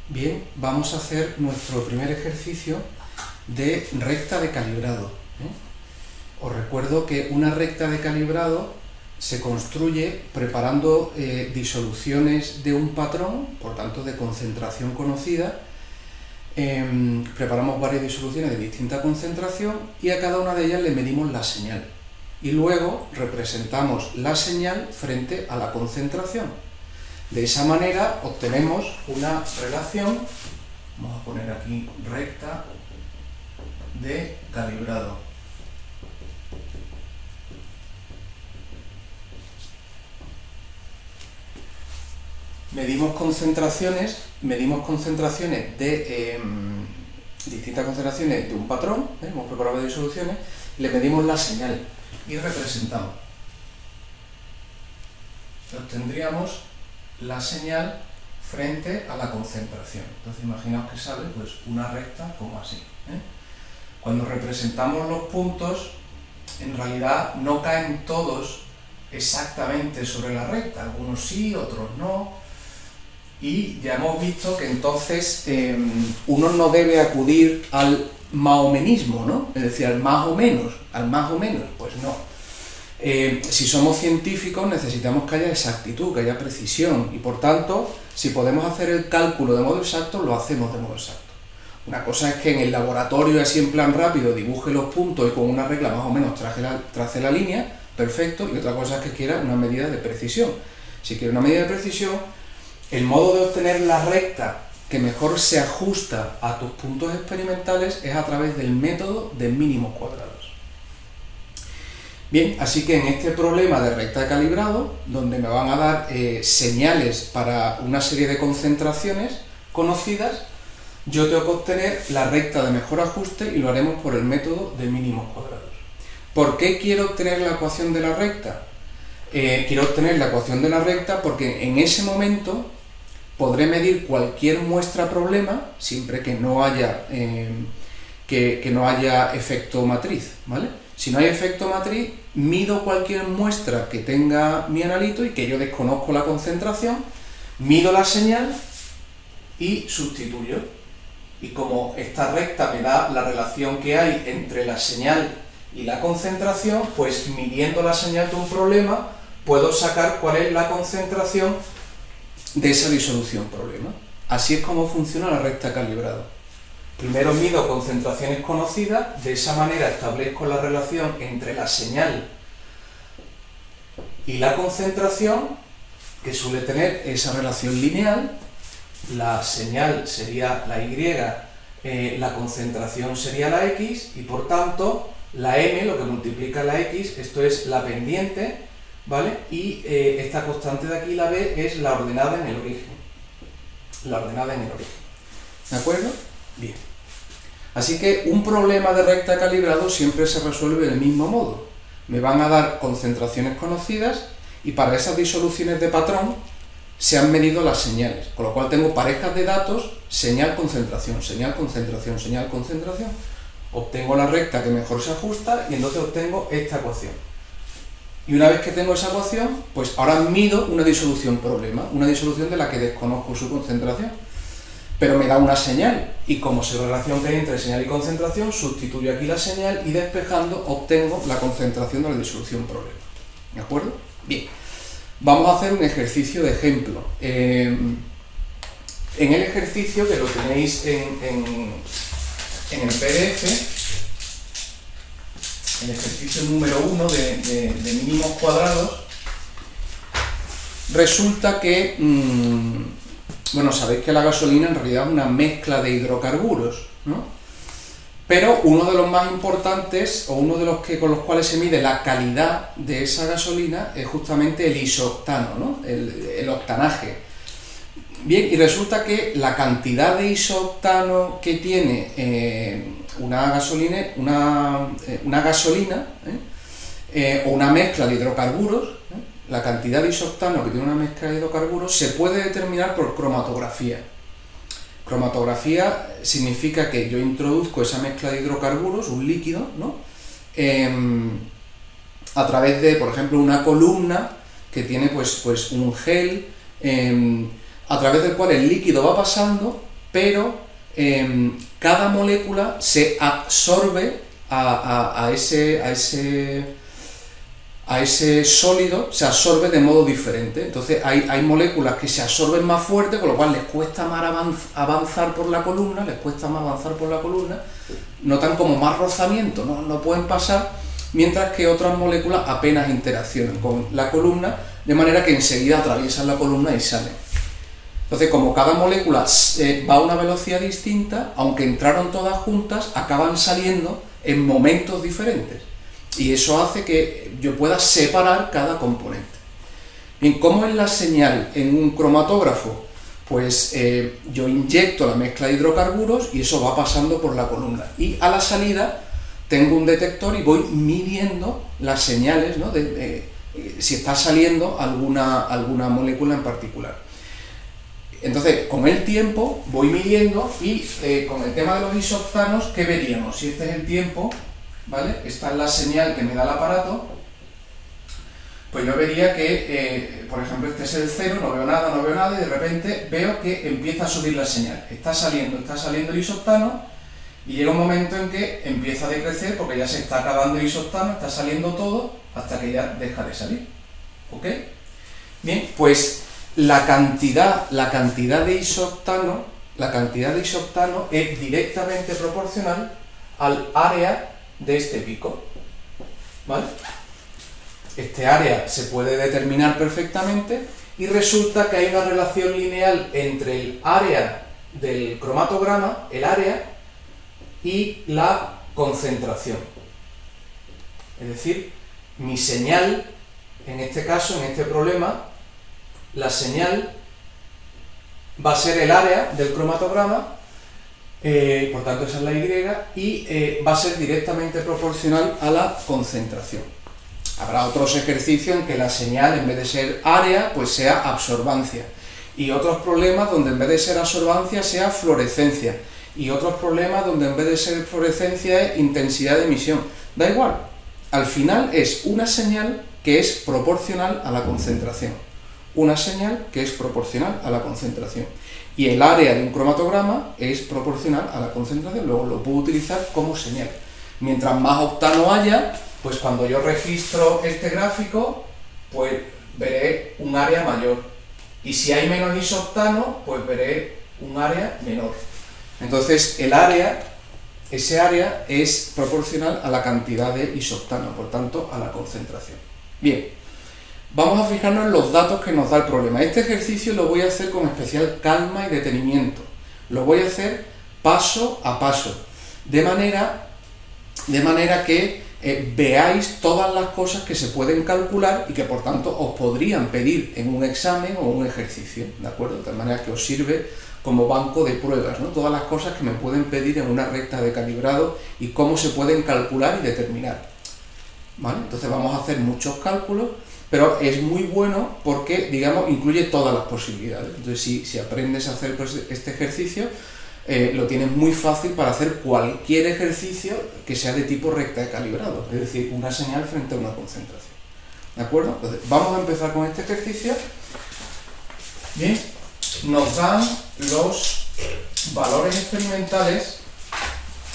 Bien, vamos a hacer nuestro primer ejercicio de recta de calibrado. Os recuerdo que una recta de calibrado se construye preparando disoluciones de un patrón, por tanto de concentración conocida. Preparamos varias disoluciones de distinta concentración y a cada una de ellas le medimos la señal. Y luego representamos la señal frente a la concentración. De esa manera obtenemos una relación, vamos a poner aquí recta de calibrado. Medimos concentraciones de distintas concentraciones de un patrón, hemos preparado varias disoluciones, le medimos la señal y representamos. Obtendríamos la señal frente a la concentración. Entonces imaginaos que sale pues una recta como así. Cuando representamos los puntos, en realidad no caen todos exactamente sobre la recta, algunos sí, otros no. Y ya hemos visto que entonces uno no debe acudir al mahomenismo, ¿no? Es decir, al más o menos, pues no. Si somos científicos necesitamos que haya exactitud, que haya precisión, y por tanto, si podemos hacer el cálculo de modo exacto, lo hacemos de modo exacto. Una cosa es que en el laboratorio, así en plan rápido, dibuje los puntos y con una regla más o menos trace la línea, perfecto, y otra cosa es que quiera una medida de precisión. Si quiere una medida de precisión, el modo de obtener la recta que mejor se ajusta a tus puntos experimentales es a través del método de mínimos cuadrados. Bien, así que en este problema de recta de calibrado, donde me van a dar señales para una serie de concentraciones conocidas, yo tengo que obtener la recta de mejor ajuste y lo haremos por el método de mínimos cuadrados. ¿Por qué quiero obtener la ecuación de la recta? Quiero obtener la ecuación de la recta porque en ese momento podré medir cualquier muestra problema, siempre que no haya, que no haya efecto matriz, ¿vale? Si no hay efecto matriz, mido cualquier muestra que tenga mi analito y que yo desconozco la concentración, mido la señal y sustituyo. Y como esta recta me da la relación que hay entre la señal y la concentración, pues midiendo la señal de un problema, puedo sacar cuál es la concentración de esa disolución problema. Así es como funciona la recta calibrado. Primero mido concentraciones conocidas, de esa manera establezco la relación entre la señal y la concentración, que suele tener esa relación lineal. La señal sería la Y, la concentración sería la X, y por tanto la M, lo que multiplica la X, esto es la pendiente, ¿vale? Y esta constante de aquí, la B, es la ordenada en el origen. ¿De acuerdo? Bien. Así que un problema de recta calibrado siempre se resuelve del mismo modo. Me van a dar concentraciones conocidas y para esas disoluciones de patrón se han medido las señales, con lo cual tengo parejas de datos, señal, concentración, señal, concentración, señal, concentración. Obtengo la recta que mejor se ajusta y entonces obtengo esta ecuación. Y una vez que tengo esa ecuación, pues ahora mido una disolución problema, una disolución de la que desconozco su concentración, pero me da una señal, y como sé la relación que hay entre señal y concentración, sustituyo aquí la señal y despejando obtengo la concentración de la disolución problema. ¿De acuerdo? Bien. Vamos a hacer un ejercicio de ejemplo. En el ejercicio, que lo tenéis en el PDF, el ejercicio número 1 de mínimos cuadrados, resulta que, bueno, sabéis que la gasolina en realidad es una mezcla de hidrocarburos, ¿no? Pero uno de los más importantes, o uno de los que con los cuales se mide la calidad de esa gasolina, es justamente el isoctano, ¿no? El octanaje. Bien, y resulta que la cantidad de isoctano que tiene una gasolina o una mezcla de hidrocarburos, la cantidad de isoctano que tiene una mezcla de hidrocarburos se puede determinar por cromatografía. Cromatografía significa que yo introduzco esa mezcla de hidrocarburos, un líquido, ¿no? A través de, por ejemplo, una columna que tiene pues un gel, a través del cual el líquido va pasando pero cada molécula se absorbe a ese sólido, se absorbe de modo diferente. Entonces hay moléculas que se absorben más fuerte, con lo cual les cuesta más avanzar por la columna, notan como más rozamiento, no pueden pasar, mientras que otras moléculas apenas interaccionan con la columna, de manera que enseguida atraviesan la columna y salen. Entonces, como cada molécula va a una velocidad distinta, aunque entraron todas juntas, acaban saliendo en momentos diferentes. Y eso hace que yo pueda separar cada componente. Bien, ¿cómo es la señal en un cromatógrafo? Pues yo inyecto la mezcla de hidrocarburos y eso va pasando por la columna. Y a la salida tengo un detector y voy midiendo las señales, ¿no? Si está saliendo alguna molécula en particular. Entonces, con el tiempo voy midiendo y con el tema de los isoctanos, ¿qué veríamos? Si este es el tiempo, ¿vale? Esta es la señal que me da el aparato, pues yo vería que, por ejemplo, este es el 0, no veo nada, y de repente veo que empieza a subir la señal. Está saliendo el isoctano, y llega un momento en que empieza a decrecer porque ya se está acabando el isoctano, está saliendo todo, hasta que ya deja de salir. ¿Ok? Bien, pues la cantidad de isoctano es directamente proporcional al área de este pico, ¿vale? Este área se puede determinar perfectamente y resulta que hay una relación lineal entre el área del cromatograma, el área, y la concentración. Es decir, mi señal, en este caso, en este problema, la señal va a ser el área del cromatograma, por tanto esa es la Y, y va a ser directamente proporcional a la concentración. Habrá otros ejercicios en que la señal, en vez de ser área, pues sea absorbancia, y otros problemas donde en vez de ser absorbancia sea fluorescencia, y otros problemas donde en vez de ser fluorescencia es intensidad de emisión. Da igual, al final es una señal que es proporcional a la concentración. Una señal que es proporcional a la concentración. Y el área de un cromatograma es proporcional a la concentración, luego lo puedo utilizar como señal. Mientras más octano haya, pues cuando yo registro este gráfico, pues veré un área mayor. Y si hay menos isoctano, pues veré un área menor. Entonces ese área es proporcional a la cantidad de isoctano, por tanto a la concentración. Bien, vamos a fijarnos en los datos que nos da el problema. Este ejercicio lo voy a hacer con especial calma y detenimiento. Lo voy a hacer paso a paso, de manera que veáis todas las cosas que se pueden calcular y que por tanto os podrían pedir en un examen o un ejercicio, ¿de acuerdo? De tal manera que os sirve como banco de pruebas, ¿no? Todas las cosas que me pueden pedir en una recta de calibrado y cómo se pueden calcular y determinar, ¿vale? Entonces vamos a hacer muchos cálculos, pero es muy bueno porque, digamos, incluye todas las posibilidades. Entonces si aprendes a hacer pues, este ejercicio, lo tienes muy fácil para hacer cualquier ejercicio que sea de tipo recta de calibrado, es decir, una señal frente a una concentración. ¿De acuerdo? Entonces, vamos a empezar con este ejercicio. Bien, nos dan los valores experimentales,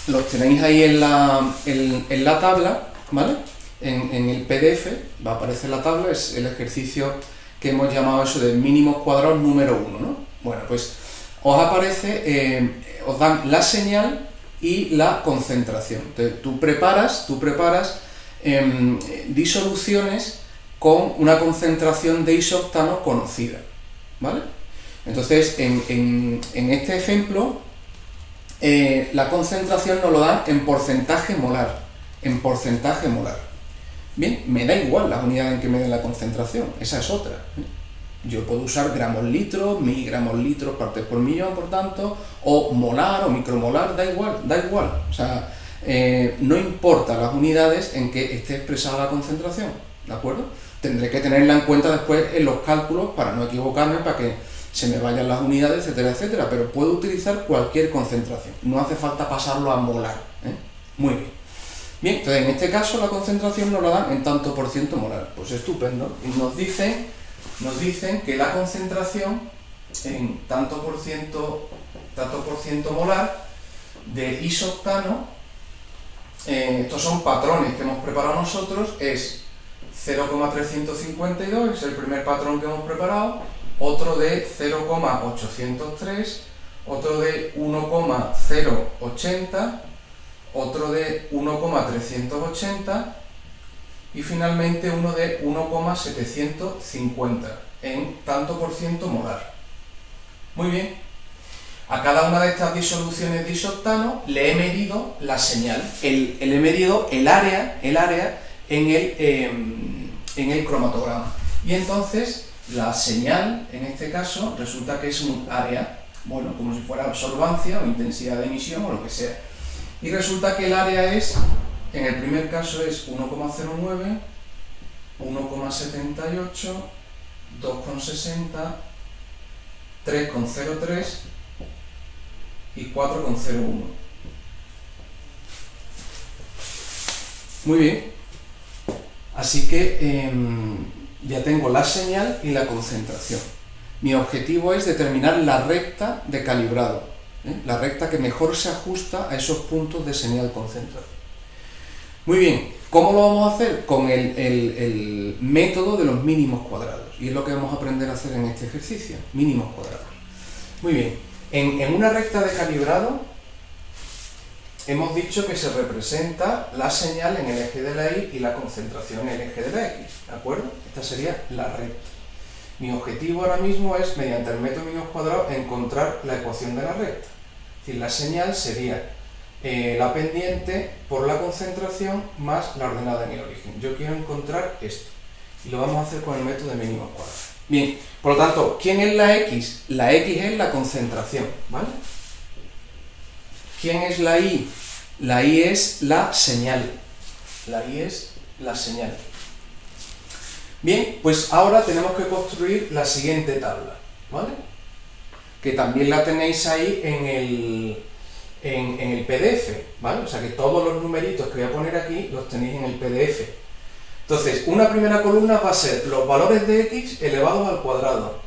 los tenéis ahí en la tabla, ¿vale? En el PDF va a aparecer la tabla, es el ejercicio que hemos llamado eso de mínimos cuadrados número 1, ¿no? Bueno, pues os aparece, os dan la señal y la concentración. Entonces, tú preparas disoluciones con una concentración de isoctano conocida, ¿vale? Entonces, en este ejemplo, la concentración nos lo dan en porcentaje molar. Bien, me da igual las unidades en que me den la concentración, esa es otra. Yo puedo usar gramos litros, miligramos litros, partes por millón, por tanto, o molar o micromolar, da igual. O sea, no importa las unidades en que esté expresada la concentración, ¿de acuerdo? Tendré que tenerla en cuenta después en los cálculos para no equivocarme, para que se me vayan las unidades, etcétera, etcétera, pero puedo utilizar cualquier concentración, no hace falta pasarlo a molar, ¿eh? Muy bien. Bien, entonces en este caso la concentración nos la dan en tanto por ciento molar, pues estupendo, y nos dicen que la concentración en tanto por ciento dato por ciento molar de isoctano. Estos son patrones que hemos preparado nosotros, es 0,352, es el primer patrón que hemos preparado, otro de 0,803, otro de 1,080, otro de 1,380 y finalmente uno de 1,750 en tanto por ciento molar. Muy bien, a cada una de estas disoluciones de isoctano le he medido la señal, le he medido el área en el cromatograma. Y entonces la señal, en este caso, resulta que es un área, bueno, como si fuera absorbancia o intensidad de emisión o lo que sea. Y resulta que el área es, en el primer caso es 1,09, 1,78, 2,60, 3,03 y 4,01. Muy bien. Así que ya tengo la señal y la concentración. Mi objetivo es determinar la recta de calibrado, la recta que mejor se ajusta a esos puntos de señal concentración. Muy bien, ¿cómo lo vamos a hacer? Con el método de los mínimos cuadrados. Y es lo que vamos a aprender a hacer en este ejercicio, mínimos cuadrados. Muy bien, en una recta de calibrado hemos dicho que se representa la señal en el eje de la Y y la concentración en el eje de la X, ¿de acuerdo? Esta sería la recta. Mi objetivo ahora mismo es, mediante el método de mínimos cuadrados, encontrar la ecuación de la recta. Es decir, la señal sería la pendiente por la concentración más la ordenada en el origen. Yo quiero encontrar esto. Y lo vamos a hacer con el método de mínimos cuadrados. Bien, por lo tanto, ¿quién es la X? La X es la concentración, ¿vale? ¿Quién es la Y? La Y es la señal. La Y es la señal. Bien, pues ahora tenemos que construir la siguiente tabla, ¿vale? Que también la tenéis ahí en el PDF, ¿vale? O sea que todos los numeritos que voy a poner aquí los tenéis en el PDF. Entonces, una primera columna va a ser los valores de X elevados al cuadrado,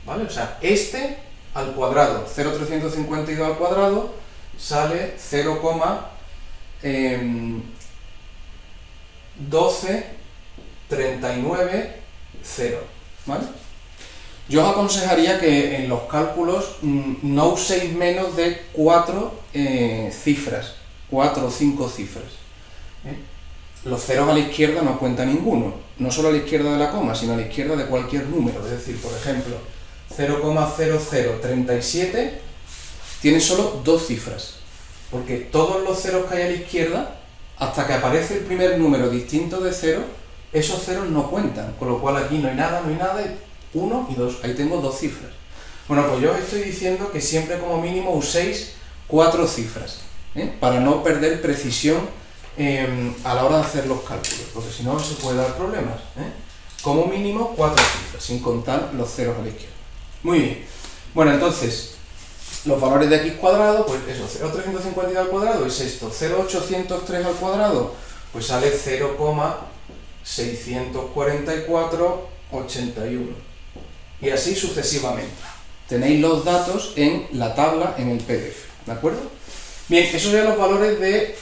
¿vale? O sea, este al cuadrado, 0,352 al cuadrado, sale 0,12390, ¿vale? Yo os aconsejaría que en los cálculos no uséis menos de 4 cifras, 4 o 5 cifras. Los ceros a la izquierda no cuenta ninguno, no solo a la izquierda de la coma, sino a la izquierda de cualquier número. Es decir, por ejemplo, 0,0037 tiene solo 2 cifras, porque todos los ceros que hay a la izquierda, hasta que aparece el primer número distinto de 0, esos ceros no cuentan, con lo cual aquí no hay nada, 1 y 2, ahí tengo 2 cifras. Bueno, pues yo os estoy diciendo que siempre como mínimo uséis 4 cifras, para no perder precisión a la hora de hacer los cálculos, porque si no se puede dar problemas. Como mínimo 4 cifras, sin contar los ceros a la izquierda. Muy bien. Bueno, entonces, los valores de X cuadrado, pues eso, 0,352 al cuadrado es esto, 0,803 al cuadrado, pues sale 0,64481. Y así sucesivamente. Tenéis los datos en la tabla en el PDF, ¿de acuerdo? Bien, esos serían los valores de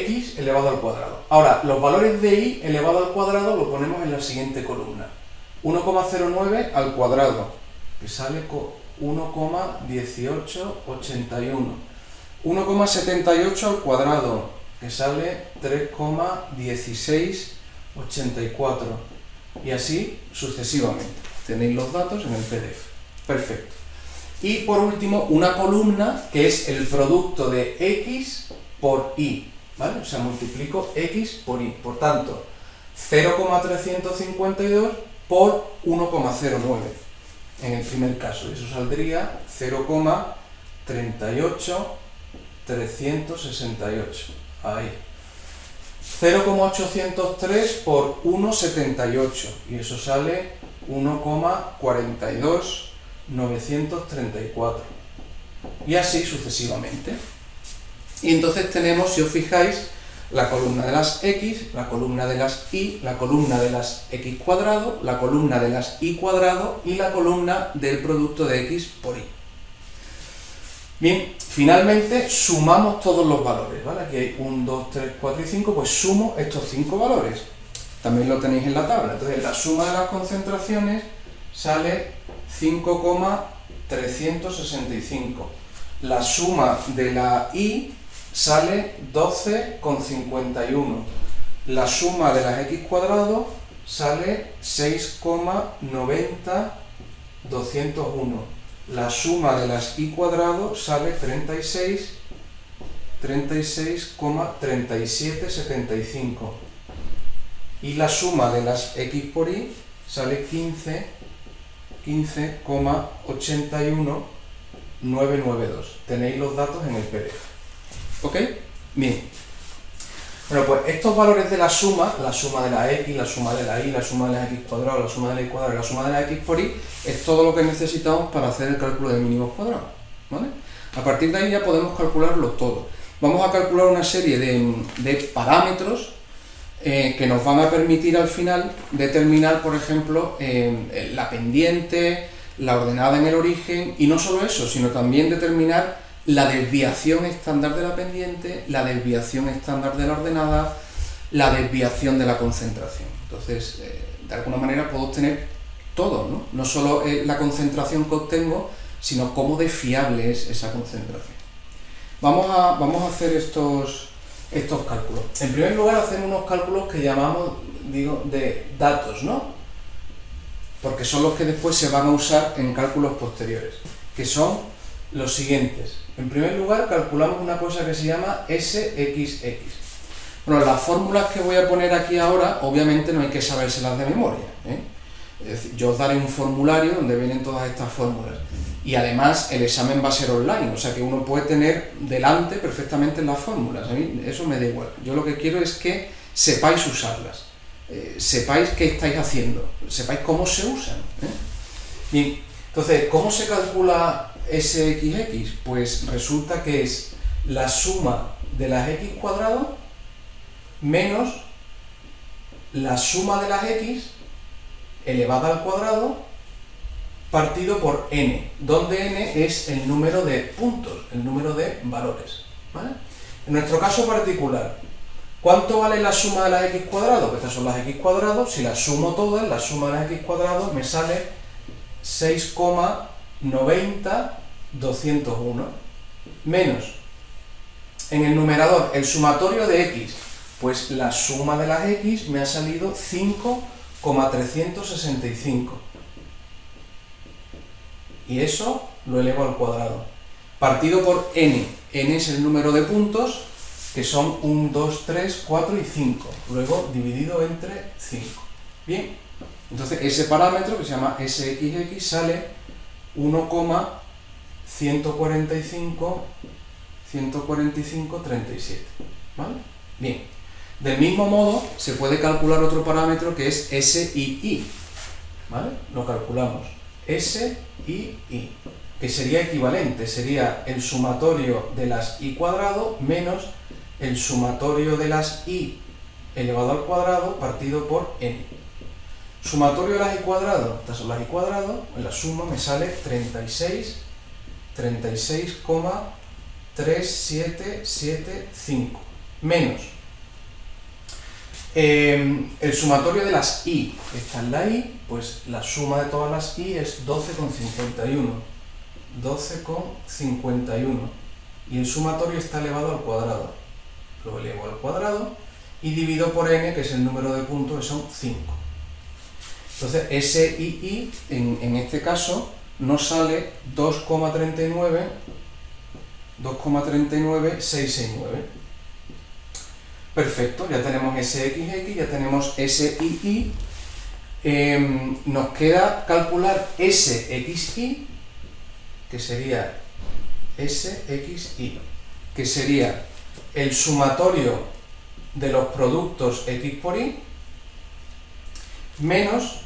X elevado al cuadrado. Ahora, los valores de Y elevado al cuadrado lo ponemos en la siguiente columna. 1,09 al cuadrado, que sale con 1,1881. 1,78 al cuadrado, que sale 3,1684. Y así sucesivamente. Tenéis los datos en el PDF. Perfecto. Y por último, una columna que es el producto de X por Y, ¿vale? O sea, multiplico X por Y. Por tanto, 0,352 por 1,09 en el primer caso. Eso saldría 0,38368. Ahí. 0,803 por 1,78 y eso sale 1,42934 y así sucesivamente. Y entonces tenemos, si os fijáis, la columna de las X, la columna de las Y, la columna de las X cuadrado, la columna de las Y cuadrado y la columna del producto de X por Y. Bien, finalmente sumamos todos los valores, ¿vale? Aquí hay 1, 2, 3, 4 y 5, pues sumo estos 5 valores. También lo tenéis en la tabla. Entonces la suma de las concentraciones sale 5,365. La suma de la I sale 12,51. La suma de las X cuadrado sale 6,90201. La suma de las Y cuadrado sale 36,3775. Y la suma de las X por Y sale 15,81992. Tenéis los datos en el PDF. ¿Ok? Bien. Bueno, pues estos valores de la suma de la X, la suma de la Y, la suma de las X cuadrado, la suma de la Y cuadrado y la suma de la X por Y, es todo lo que necesitamos para hacer el cálculo de mínimos cuadrados, ¿vale? A partir de ahí ya podemos calcularlo todo. Vamos a calcular una serie de parámetros que nos van a permitir al final determinar, por ejemplo, la pendiente, la ordenada en el origen, y no solo eso, sino también determinar la desviación estándar de la pendiente, la desviación estándar de la ordenada, la desviación de la concentración. Entonces, de alguna manera puedo obtener todo, ¿no? No solo la concentración que obtengo, sino cómo de fiable es esa concentración. Vamos a hacer estos cálculos. En primer lugar, hacemos unos cálculos que llamamos, de datos, ¿no? Porque son los que después se van a usar en cálculos posteriores, que son los siguientes. En primer lugar, calculamos una cosa que se llama SXX. Bueno, las fórmulas que voy a poner aquí ahora, obviamente no hay que sabérselas de memoria, ¿eh? Es decir, yo os daré un formulario donde vienen todas estas fórmulas. Y además el examen va a ser online, o sea que uno puede tener delante perfectamente las fórmulas. A mí eso me da igual. Yo lo que quiero es que sepáis usarlas, sepáis qué estáis haciendo, sepáis cómo se usan, ¿eh? Bien, entonces, ¿cómo se calcula SXX? Pues resulta que es la suma de las X cuadrado menos la suma de las X elevada al cuadrado partido por n, donde n es el número de puntos, el número de valores, ¿vale? En nuestro caso particular, ¿cuánto vale la suma de las X cuadrado? Pues estas son las X cuadrado. Si las sumo todas, la suma de las X cuadrado me sale 6,90201 menos en el numerador el sumatorio de X, pues la suma de las X me ha salido 5,365 y eso lo elevo al cuadrado partido por n. N es el número de puntos, que son 1, 2, 3, 4 y 5, luego dividido entre 5. Bien, entonces ese parámetro que se llama SXX sale 1,145,37, ¿vale? Bien, del mismo modo se puede calcular otro parámetro que es SII, ¿vale? Lo calculamos, SII, que sería equivalente, sería el sumatorio de las I cuadrado menos el sumatorio de las I elevado al cuadrado partido por n. Sumatorio de las I cuadrado, estas son las I cuadrado, en la suma me sale 36,3775 menos el sumatorio de las I, esta es la I, pues la suma de todas las I es 12,51 y el sumatorio está elevado al cuadrado, lo elevo al cuadrado y divido por n, que es el número de puntos, que son 5. Entonces SII en este caso nos sale 2,39669. Perfecto, ya tenemos SXX, ya tenemos SII. Nos queda calcular SXI, que sería el sumatorio de los productos X por Y menos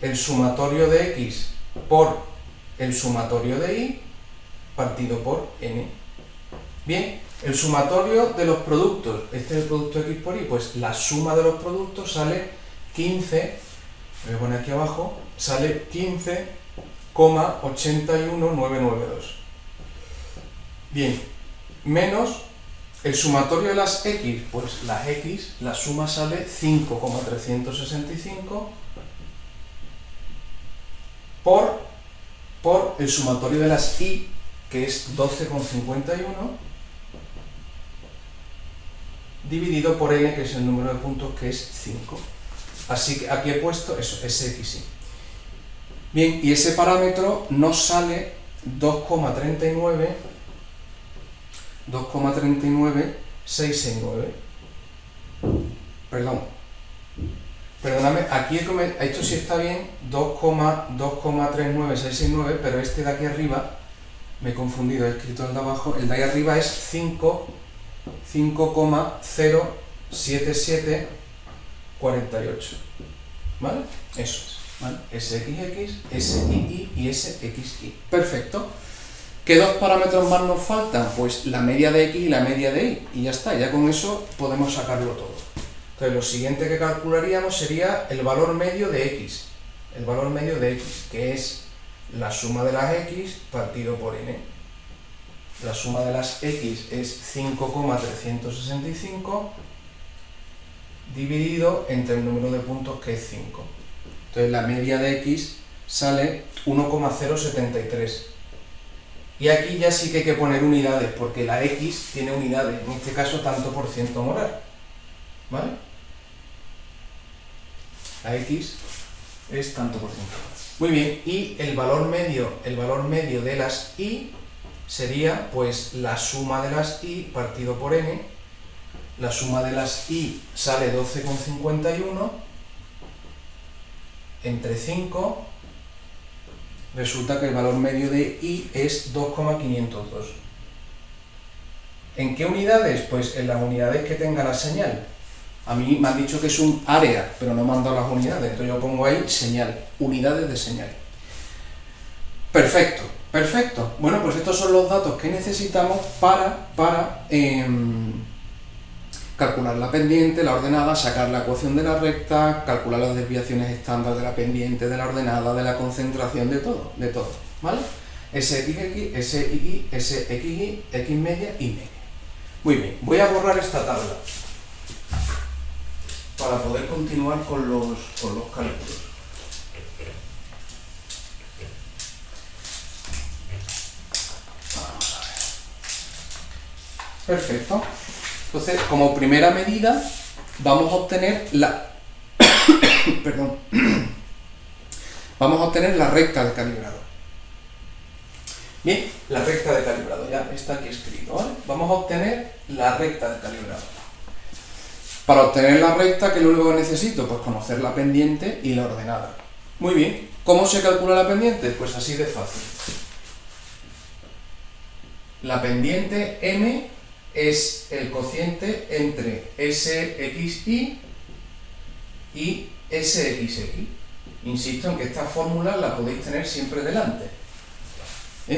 el sumatorio de X por el sumatorio de Y partido por n. Bien, el sumatorio de los productos, este es el producto X por Y, pues la suma de los productos sale 15, voy a poner aquí abajo, sale 15,81992. Bien, menos el sumatorio de las x, pues las x, la suma sale 5,365 por el sumatorio de las y, que es 12,51, dividido por n, que es el número de puntos, que es 5. Así que aquí he puesto eso, SXY. Bien, y ese parámetro nos sale 2,39669. Perdóname, aquí esto sí está bien, 2,39669, pero este de aquí arriba, me he confundido, he escrito el de abajo, el de ahí arriba es 5,07748, ¿vale? Eso es, ¿vale? SXX, SIY y SXY. Perfecto. ¿Qué dos parámetros más nos faltan? Pues la media de X y la media de Y, y ya está, ya con eso podemos sacarlo todo. Entonces lo siguiente que calcularíamos sería el valor medio de X, que es la suma de las X partido por N. La suma de las X es 5,365 dividido entre el número de puntos, que es 5. Entonces la media de X sale 1,073. Y aquí ya sí que hay que poner unidades, porque la X tiene unidades, en este caso tanto por ciento molar, ¿vale? La X es tanto por ciento molar. Muy bien, y el valor medio de las Y sería pues la suma de las Y partido por N. La suma de las Y sale 12,51 entre 5. Resulta que el valor medio de Y es 2,502. ¿En qué unidades? Pues en las unidades que tenga la señal. A mí me han dicho que es un área, pero no me han dado las unidades, entonces yo pongo ahí señal, unidades de señal. Perfecto, perfecto. Bueno, pues estos son los datos que necesitamos para calcular la pendiente, la ordenada, sacar la ecuación de la recta, calcular las desviaciones estándar de la pendiente, de la ordenada, de la concentración, de todo, ¿vale? SXX, SIY, SXY, X media, Y media. Muy bien, voy a borrar esta tabla para poder continuar con los cálculos. Vamos a ver. Perfecto. Entonces, como primera medida, vamos a obtener vamos a obtener la recta de calibrado. Bien, la recta de calibrado, ya está aquí escrito, ¿vale? Vamos a obtener la recta de calibrado. Para obtener la recta, ¿qué es lo único que necesito? Pues conocer la pendiente y la ordenada. Muy bien, ¿cómo se calcula la pendiente? Pues así de fácil. La pendiente M es el cociente entre SXY y SXX. Insisto en que esta fórmula la podéis tener siempre delante.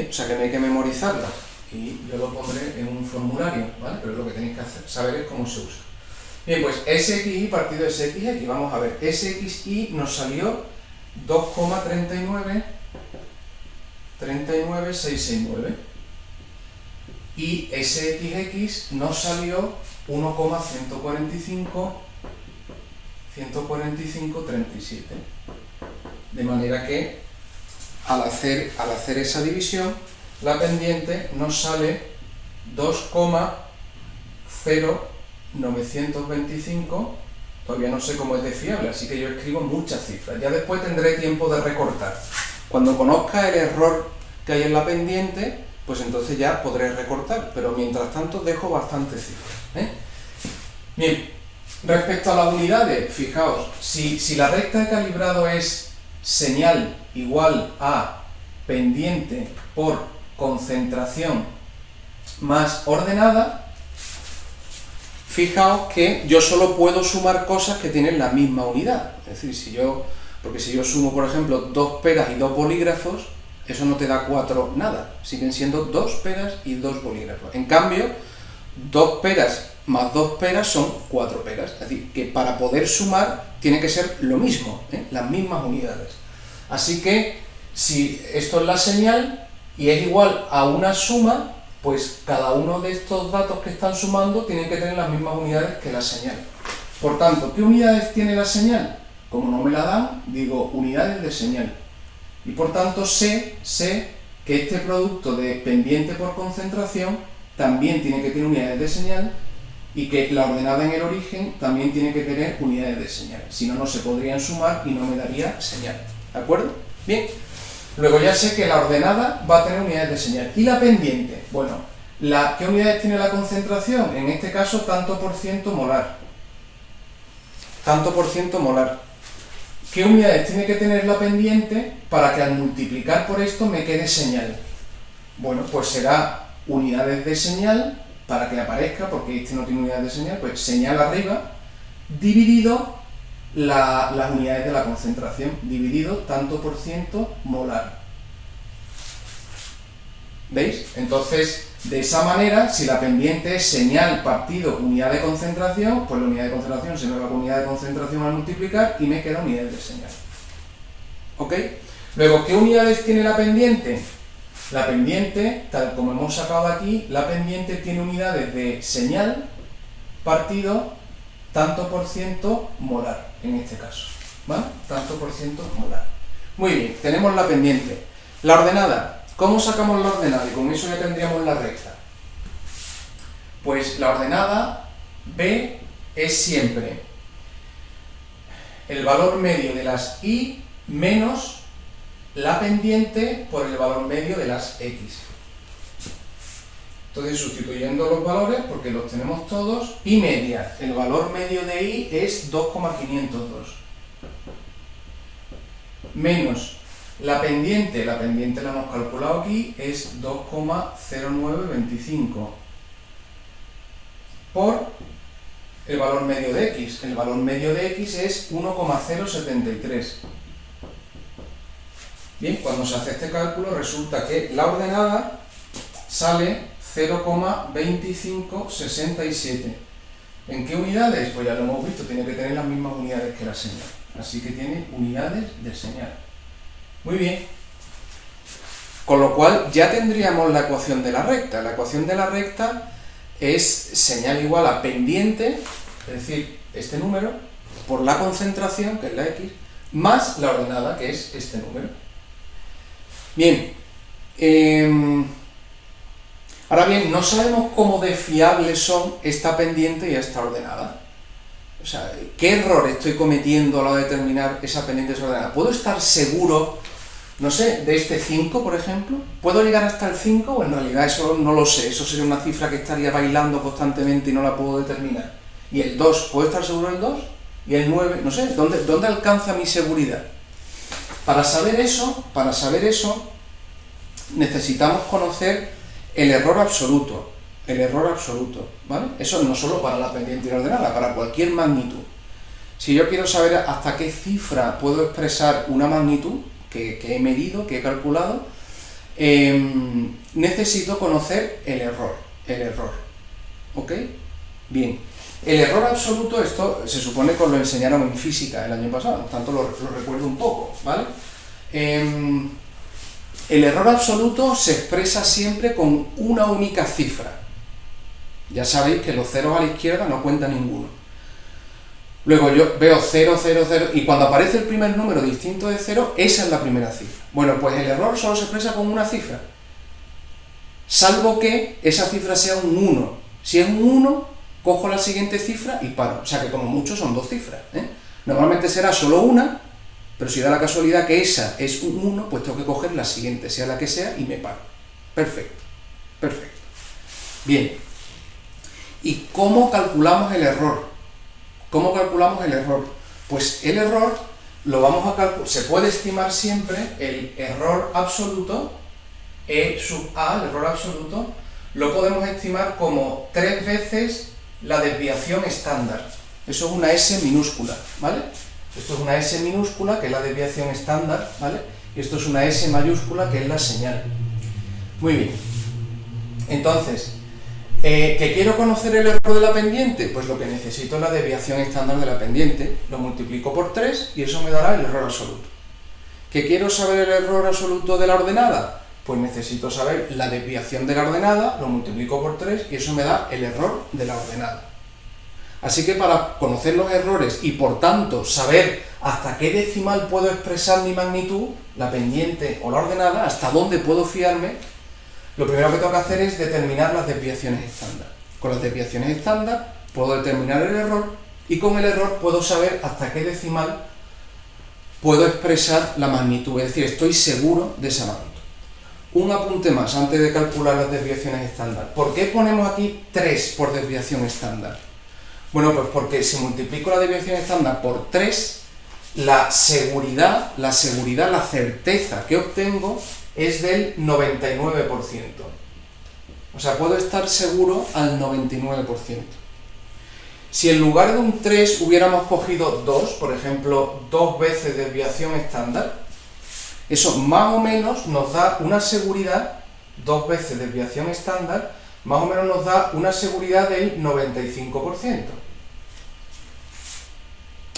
O sea que no hay que memorizarla. Y yo lo pondré en un formulario, ¿vale? Pero lo que tenéis que hacer, saber es cómo se usa. Bien, pues SXY partido de SXX, vamos a ver, SXY nos salió 2,39669 y SXX nos salió 1,145,145,37. De manera que al hacer esa división, la pendiente nos sale 2,0925. Todavía no sé cómo es de fiable, así que yo escribo muchas cifras. Ya después tendré tiempo de recortar. Cuando conozca el error que hay en la pendiente, pues entonces ya podré recortar, pero mientras tanto dejo bastantes cifras. Bien, respecto a las unidades, fijaos, si la recta de calibrado es señal igual a pendiente por concentración más ordenada, fijaos que yo solo puedo sumar cosas que tienen la misma unidad. Es decir, porque si yo sumo, por ejemplo, 2 peras y 2 bolígrafos, eso no te da 4 nada. Siguen siendo 2 peras y 2 bolígrafos. En cambio, 2 peras más 2 peras son 4 peras. Es decir, que para poder sumar tiene que ser lo mismo, las mismas unidades. Así que, si esto es la señal y es igual a una suma, pues cada uno de estos datos que están sumando tienen que tener las mismas unidades que la señal. Por tanto, ¿qué unidades tiene la señal? Como no me la dan, digo unidades de señal. Y por tanto sé que este producto de pendiente por concentración también tiene que tener unidades de señal y que la ordenada en el origen también tiene que tener unidades de señal. Si no, no se podrían sumar y no me daría señal. ¿De acuerdo? Bien. Luego ya sé que la ordenada va a tener unidades de señal. ¿Y la pendiente? Bueno, ¿qué unidades tiene la concentración? En este caso, tanto por ciento molar. Tanto por ciento molar. ¿Qué unidades tiene que tener la pendiente para que al multiplicar por esto me quede señal? Bueno, pues será unidades de señal, para que aparezca, porque este no tiene unidades de señal, pues señal arriba, dividido las unidades de la concentración, dividido tanto por ciento molar. ¿Veis? Entonces, de esa manera, si la pendiente es señal partido unidad de concentración, pues la unidad de concentración se me va con unidad de concentración al multiplicar y me queda unidades de señal. ¿Ok? Luego, ¿qué unidades tiene la pendiente? La pendiente, tal como hemos sacado aquí, la pendiente tiene unidades de señal partido tanto por ciento molar, en este caso. ¿Vale? Tanto por ciento molar. Muy bien, tenemos la pendiente. La ordenada. ¿Cómo sacamos la ordenada? Y con eso ya tendríamos la recta. Pues la ordenada B es siempre el valor medio de las Y menos la pendiente por el valor medio de las X. Entonces, sustituyendo los valores, porque los tenemos todos, Y media, el valor medio de Y es 2,502. Menos la pendiente la hemos calculado aquí, es 2,0925. Por el valor medio de X. El valor medio de X es 1,073. Bien, cuando se hace este cálculo resulta que la ordenada sale 0,2567. ¿En qué unidades? Pues ya lo hemos visto, tiene que tener las mismas unidades que la señal. Así que tiene unidades de señal. Muy bien. Con lo cual ya tendríamos la ecuación de la recta. La ecuación de la recta es señal igual a pendiente, es decir, este número, por la concentración, que es la X, más la ordenada, que es este número. Bien, ahora bien, no sabemos cómo de fiables son esta pendiente y esta ordenada. O sea, ¿qué error estoy cometiendo a la hora de determinar esa pendiente y esa ordenada? ¿Puedo estar seguro, no sé, de este 5, por ejemplo? ¿Puedo llegar hasta el 5 o en realidad eso no lo sé? Eso sería una cifra que estaría bailando constantemente y no la puedo determinar. ¿Y el 2? ¿Puedo estar seguro del 2? ¿Y el 9? No sé, ¿dónde alcanza mi seguridad? Para saber eso, necesitamos conocer el error absoluto. El error absoluto, ¿vale? Eso no solo para la pendiente y la ordenada, para cualquier magnitud. Si yo quiero saber hasta qué cifra puedo expresar una magnitud que he medido, que he calculado, necesito conocer el error. ¿Ok? Bien. El error absoluto, esto se supone que os lo enseñaron en física el año pasado, por tanto lo recuerdo un poco, ¿vale? El error absoluto se expresa siempre con una única cifra. Ya sabéis que los ceros a la izquierda no cuenta ninguno. Luego yo veo 0, 0, 0, y cuando aparece el primer número distinto de 0, esa es la primera cifra. Bueno, pues el error solo se expresa con una cifra, salvo que esa cifra sea un 1. Si es un 1, cojo la siguiente cifra y paro. O sea que como mucho son dos cifras, ¿eh? Normalmente será solo una, pero si da la casualidad que esa es un 1, pues tengo que coger la siguiente, sea la que sea, y me paro. Perfecto, perfecto. Bien. ¿Y cómo calculamos el error? ¿Cómo calculamos el error? Pues el error lo vamos a calcular, se puede estimar siempre el error absoluto, E sub A, el error absoluto, lo podemos estimar como 3 veces la desviación estándar. Eso es una S minúscula, ¿vale? Esto es una S minúscula, que es la desviación estándar, ¿vale? Y esto es una S mayúscula, que es la señal. Muy bien. Entonces, ¿que quiero conocer el error de la pendiente? Pues lo que necesito es la desviación estándar de la pendiente. Lo multiplico por 3 y eso me dará el error absoluto. ¿Que quiero saber el error absoluto de la ordenada? pues necesito saber la desviación de la ordenada, lo multiplico por 3 y eso me da el error de la ordenada. Así que para conocer los errores y por tanto saber hasta qué decimal puedo expresar mi magnitud, la pendiente o la ordenada, hasta dónde puedo fiarme, lo primero que tengo que hacer es determinar las desviaciones estándar. Con las desviaciones estándar puedo determinar el error y con el error puedo saber hasta qué decimal puedo expresar la magnitud, es decir, estoy seguro de esa magnitud. Un apunte más antes de calcular las desviaciones estándar. ¿Por qué ponemos aquí 3 por desviación estándar? Bueno, pues porque si multiplico la desviación estándar por 3, la seguridad, la certeza que obtengo es del 99%. O sea, puedo estar seguro al 99%. Si en lugar de un 3 hubiéramos cogido 2, por ejemplo, 2 veces desviación estándar, eso más o menos nos da una seguridad, 2 veces desviación estándar, más o menos nos da una seguridad del 95%.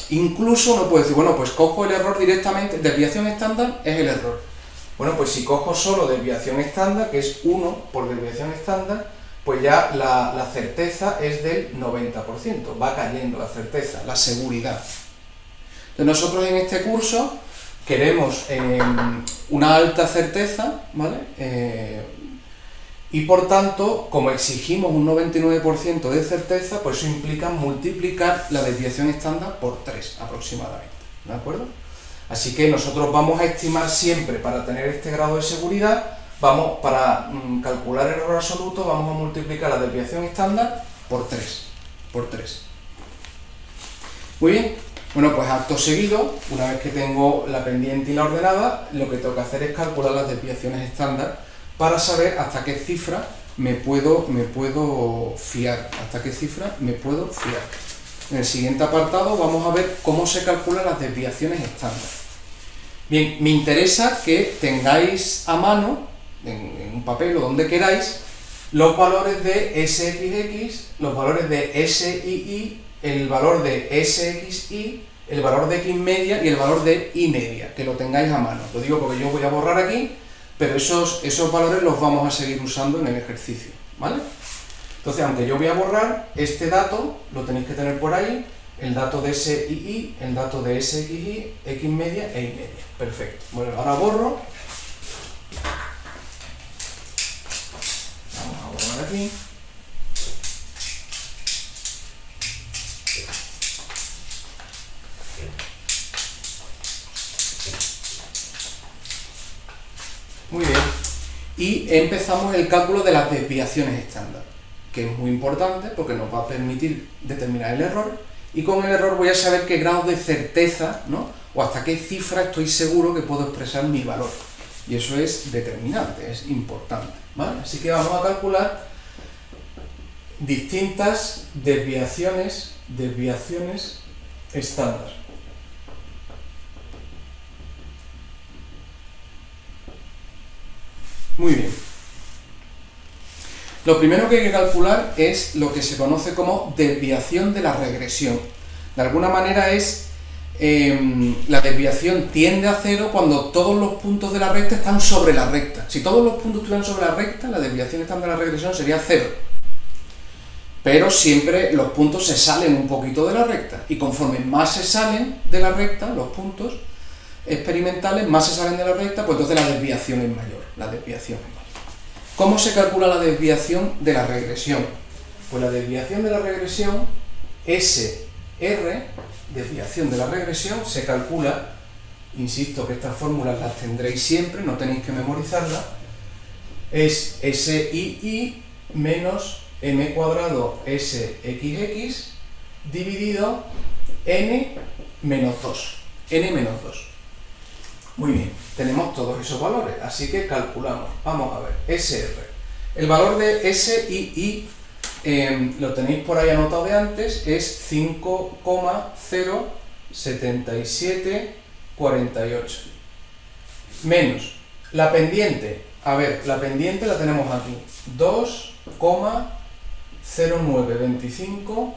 Incluso uno puede decir, bueno, pues cojo el error directamente, desviación estándar es el error. Bueno, pues si cojo solo desviación estándar, que es 1 por desviación estándar, pues ya la certeza es del 90%, va cayendo la certeza, la seguridad. Entonces nosotros en este curso queremos una alta certeza, ¿vale? Y por tanto, como exigimos un 99% de certeza, pues eso implica multiplicar la desviación estándar por 3 aproximadamente, ¿de acuerdo? Así que nosotros vamos a estimar siempre, para tener este grado de seguridad, para calcular el error absoluto, vamos a multiplicar la desviación estándar por 3. Muy bien, bueno, pues acto seguido, una vez que tengo la pendiente y la ordenada, lo que tengo que hacer es calcular las desviaciones estándar para saber hasta qué cifra me puedo fiar. En el siguiente apartado vamos a ver cómo se calculan las desviaciones estándar. Bien, me interesa que tengáis a mano, en un papel o donde queráis, los valores de SXX, los valores de SII, el valor de SXI, el valor de X media y el valor de Y media, que lo tengáis a mano. Lo digo porque yo voy a borrar aquí, pero esos valores los vamos a seguir usando en el ejercicio, ¿vale? Entonces, aunque yo voy a borrar, este dato lo tenéis que tener por ahí, el dato de SII, el dato de SXI, X media e Y media. Perfecto. Bueno, ahora borro. Vamos a borrar aquí. Muy bien. Y empezamos el cálculo de las desviaciones estándar, que es muy importante porque nos va a permitir determinar el error, y con el error voy a saber qué grado de certeza, ¿no? O hasta qué cifra estoy seguro que puedo expresar mi valor. Y eso es determinante, es importante, ¿vale? Así que vamos a calcular distintas desviaciones estándar. Muy bien. Lo primero que hay que calcular es lo que se conoce como desviación de la regresión. De alguna manera es la desviación tiende a cero cuando todos los puntos de la recta están sobre la recta. Si todos los puntos estuvieran sobre la recta, la desviación estándar de la regresión sería cero. Pero siempre los puntos se salen un poquito de la recta, y conforme más se salen de la recta, los puntos experimentales más se salen de la recta, pues entonces la desviación es mayor. ¿Cómo se calcula la desviación de la regresión? Pues la desviación de la regresión, SR, desviación de la regresión, se calcula, insisto que estas fórmulas las tendréis siempre, no tenéis que memorizarlas, es SII menos m cuadrado SXX dividido n menos 2. Muy bien, tenemos todos esos valores, así que calculamos. Vamos a ver, SR. El valor de SII, lo tenéis por ahí anotado de antes, es 5,07748. Menos la pendiente. A ver, la pendiente la tenemos aquí, 2,0925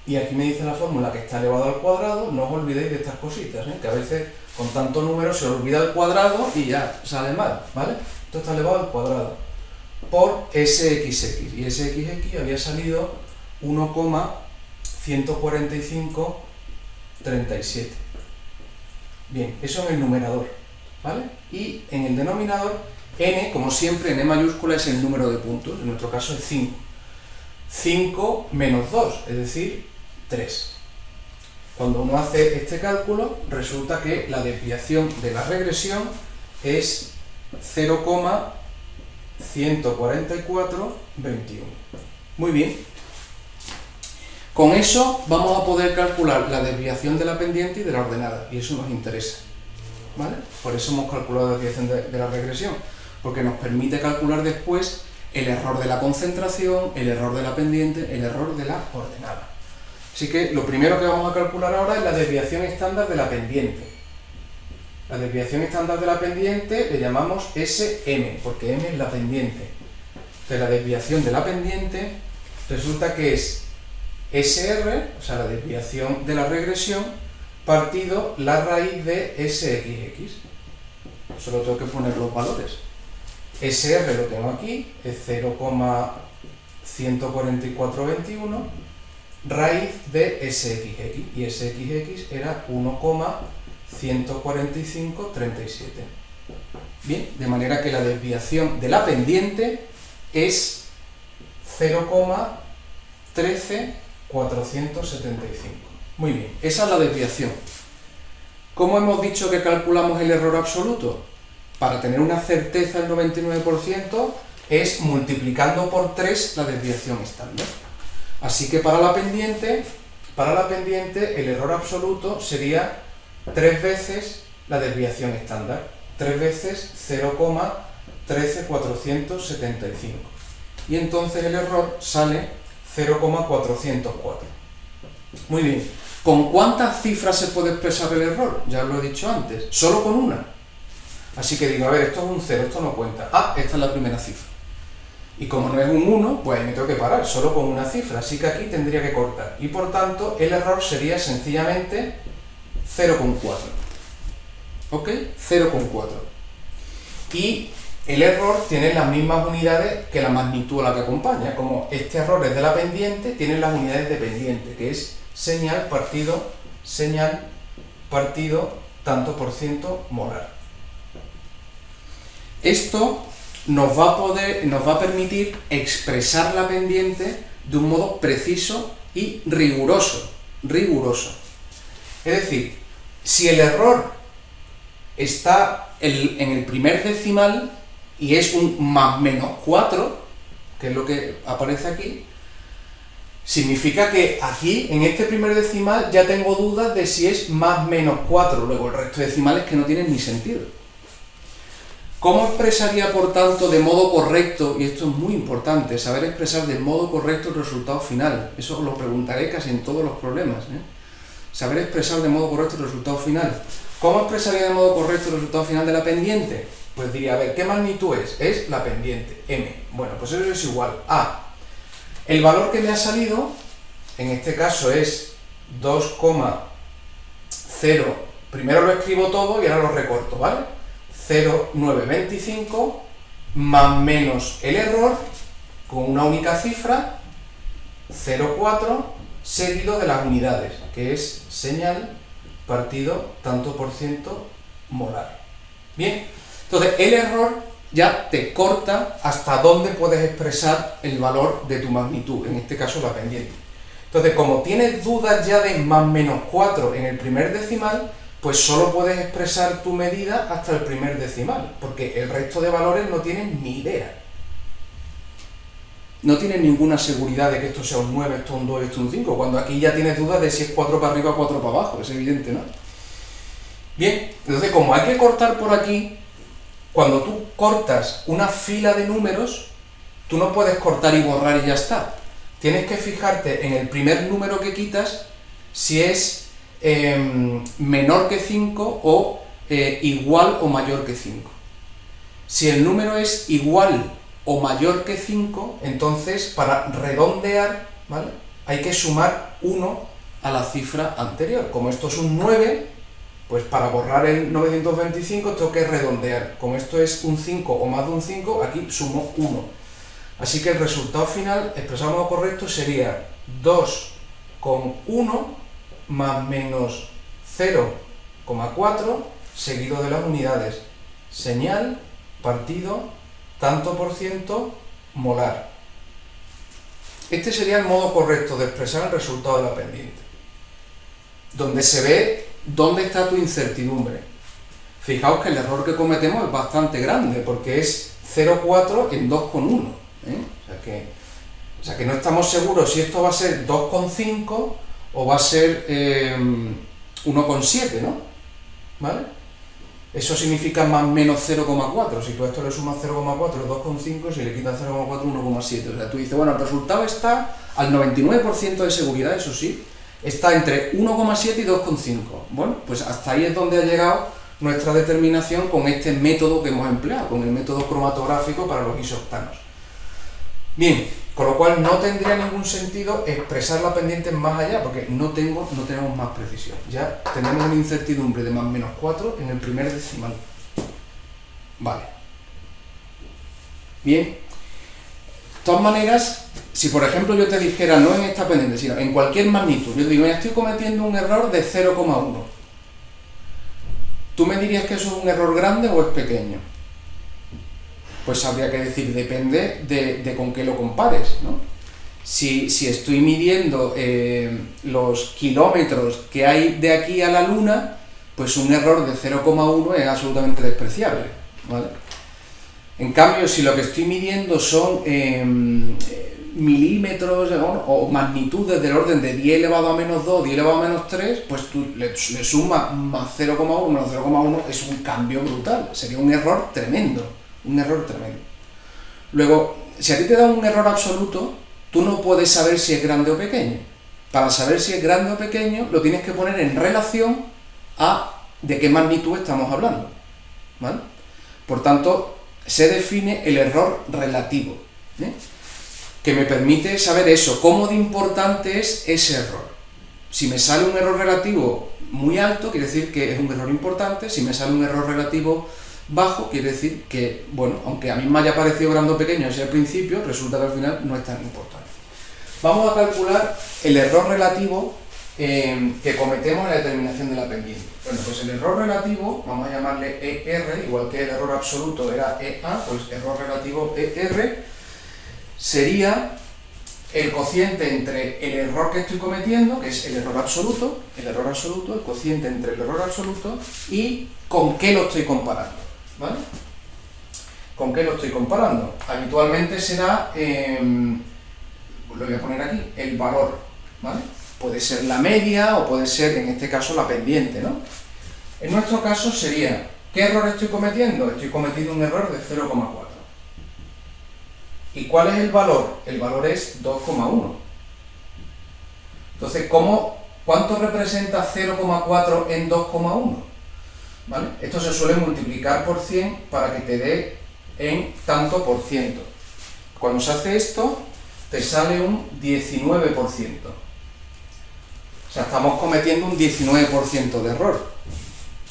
Y aquí me dice la fórmula que está elevado al cuadrado. No os olvidéis de estas cositas, que a veces con tantos números se olvida el cuadrado y ya sale mal, ¿vale? Esto está elevado al cuadrado por sxx, y sxx había salido 1,14537. Bien, eso en el numerador, ¿vale? Y en el denominador, n, como siempre, n mayúscula es el número de puntos, en nuestro caso es 5. 5 menos 2, es decir, 3. Cuando uno hace este cálculo, resulta que la desviación de la regresión es 0,14421. Muy bien. Con eso vamos a poder calcular la desviación de la pendiente y de la ordenada, y eso nos interesa, ¿vale? Por eso hemos calculado la desviación de la regresión, porque nos permite calcular después el error de la concentración, el error de la pendiente, el error de la ordenada. Así que lo primero que vamos a calcular ahora es la desviación estándar de la pendiente. La desviación estándar de la pendiente le llamamos SM, porque M es la pendiente. Entonces la desviación de la pendiente resulta que es SR, o sea, la desviación de la regresión, partido la raíz de SXX. Solo tengo que poner los valores. SR lo tengo aquí, es 0,14421, raíz de SXX, y SXX era 1,14537. Bien, de manera que la desviación de la pendiente es 0,13475. Muy bien, esa es la desviación. ¿Cómo hemos dicho que calculamos el error absoluto? Para tener una certeza del 99% es multiplicando por 3 la desviación estándar. Así que para la pendiente el error absoluto sería 3 veces la desviación estándar, 3 veces 0,13475. Y entonces el error sale 0,404. Muy bien. ¿Con cuántas cifras se puede expresar el error? Ya lo he dicho antes. Solo con una. Así que digo, a ver, esto es un 0, esto no cuenta. Ah, esta es la primera cifra. Y como no es un 1, pues ahí me tengo que parar, solo con una cifra. Así que aquí tendría que cortar. Y por tanto, el error sería sencillamente 0,4. ¿Ok? 0,4. Y el error tiene las mismas unidades que la magnitud a la que acompaña. Como este error es de la pendiente, tiene las unidades de pendiente, que es señal partido tanto por ciento molar. Esto nos va a permitir expresar la pendiente de un modo preciso y riguroso. Es decir, si el error está en el primer decimal y es un más menos 4, que es lo que aparece aquí, significa que aquí, en este primer decimal, ya tengo dudas de si es más menos 4, luego el resto de decimales que no tienen ni sentido. ¿Cómo expresaría, por tanto, de modo correcto, y esto es muy importante, saber expresar de modo correcto el resultado final? Eso os lo preguntaré casi en todos los problemas, Saber expresar de modo correcto el resultado final. ¿Cómo expresaría de modo correcto el resultado final de la pendiente? Pues diría, a ver, ¿qué magnitud es? Es la pendiente, m. Bueno, pues eso es igual a... El valor que me ha salido, en este caso es 2,0... Primero lo escribo todo y ahora lo recorto, ¿vale? 0,925 más menos el error con una única cifra, 0,4 seguido de las unidades, que es señal partido tanto por ciento molar. Bien, entonces el error ya te corta hasta dónde puedes expresar el valor de tu magnitud, en este caso la pendiente. Entonces, como tienes dudas ya de más menos 4 en el primer decimal, pues solo puedes expresar tu medida hasta el primer decimal, porque el resto de valores no tienen ni idea. No tienes ninguna seguridad de que esto sea un 9, esto un 2, esto un 5, cuando aquí ya tienes dudas de si es 4 para arriba o 4 para abajo, es evidente, ¿no? Bien, entonces como hay que cortar por aquí, cuando tú cortas una fila de números, tú no puedes cortar y borrar y ya está. Tienes que fijarte en el primer número que quitas si es menor que 5 o igual o mayor que 5. Si el número es igual o mayor que 5, entonces para redondear, ¿vale?, hay que sumar 1 a la cifra anterior. Como esto es un 9, pues para borrar el 925 tengo que redondear. Como esto es un 5 o más de un 5, aquí sumo 1. Así que el resultado final, expresado de modo correcto, sería 2,1 más menos 0,4 seguido de las unidades. Señal, partido, tanto por ciento, molar. Este sería el modo correcto de expresar el resultado de la pendiente, donde se ve dónde está tu incertidumbre. Fijaos que el error que cometemos es bastante grande, porque es 0,4 en 2,1. O sea que no estamos seguros si esto va a ser 2,5 o va a ser 1,7, ¿no? ¿Vale? Eso significa más menos 0,4. Si tú a esto le sumas 0,4 es 2,5, si le quitas 0,4 1,7. O sea, tú dices, bueno, el resultado está al 99% de seguridad, eso sí, está entre 1,7 y 2,5. Bueno, pues hasta ahí es donde ha llegado nuestra determinación con este método que hemos empleado, con el método cromatográfico para los isoctanos. Bien, con lo cual no tendría ningún sentido expresar la pendiente más allá, porque no tenemos más precisión. Ya tenemos una incertidumbre de más menos 4 en el primer decimal. Vale. Bien. De todas maneras, si por ejemplo yo te dijera, no en esta pendiente, sino en cualquier magnitud, yo te digo, estoy cometiendo un error de 0,1. ¿Tú me dirías que eso es un error grande o es pequeño? Pues habría que decir, depende de con qué lo compares, ¿no? Si estoy midiendo los kilómetros que hay de aquí a la Luna, pues un error de 0,1 es absolutamente despreciable, ¿vale? En cambio, si lo que estoy midiendo son milímetros o magnitudes del orden de 10 elevado a menos 2, 10 elevado a menos 3, pues tú le sumas más 0,1 menos 0,1, es un cambio brutal, sería un error tremendo. Un error tremendo. Luego, si a ti te da un error absoluto, tú no puedes saber si es grande o pequeño. Para saber si es grande o pequeño, lo tienes que poner en relación a de qué magnitud estamos hablando, ¿vale? Por tanto, se define el error relativo, ¿eh? Que me permite saber eso, cómo de importante es ese error. Si me sale un error relativo muy alto, quiere decir que es un error importante. Si me sale un error relativo bajo, quiere decir que, bueno, aunque a mí me haya parecido grande o pequeño ese al principio, resulta que al final no es tan importante. Vamos a calcular el error relativo que cometemos en la determinación de la pendiente. Bueno, pues el error relativo, vamos a llamarle ER, igual que el error absoluto era EA, pues error relativo ER sería el cociente entre el error que estoy cometiendo, que es el error absoluto, el cociente entre el error absoluto y con qué lo estoy comparando, ¿vale? ¿Con qué lo estoy comparando? Habitualmente será, lo voy a poner aquí, el valor, ¿vale? Puede ser la media o puede ser, en este caso, la pendiente, ¿no? En nuestro caso sería, ¿qué error estoy cometiendo? Estoy cometiendo un error de 0,4. ¿Y cuál es el valor? El valor es 2,1. Entonces, ¿cuánto representa 0,4 en 2,1? ¿Vale? Esto se suele multiplicar por 100 para que te dé en tanto por ciento. Cuando se hace esto, te sale un 19%. O sea, estamos cometiendo un 19% de error.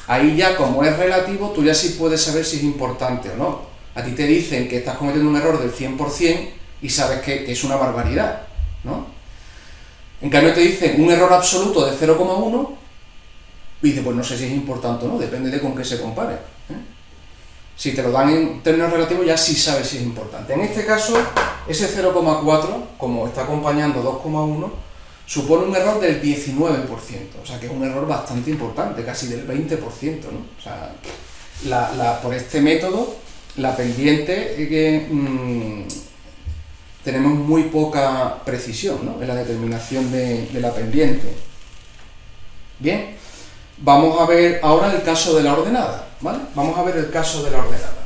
Ahí ya, como es relativo, tú ya sí puedes saber si es importante o no. A ti te dicen que estás cometiendo un error del 100% y sabes que es una barbaridad, ¿no? En cambio te dicen un error absoluto de 0,1 y dices, pues no sé si es importante o no, depende de con qué se compare, ¿eh? Si te lo dan en términos relativos ya sí sabes si es importante. En este caso, ese 0,4, como está acompañando 2,1, supone un error del 19%, o sea que es un error bastante importante, casi del 20%, ¿no? O sea, por este método, la pendiente tenemos muy poca precisión, ¿no?, en la determinación de la pendiente. Bien, vamos a ver ahora el caso de la ordenada, ¿vale? Vamos a ver el caso de la ordenada.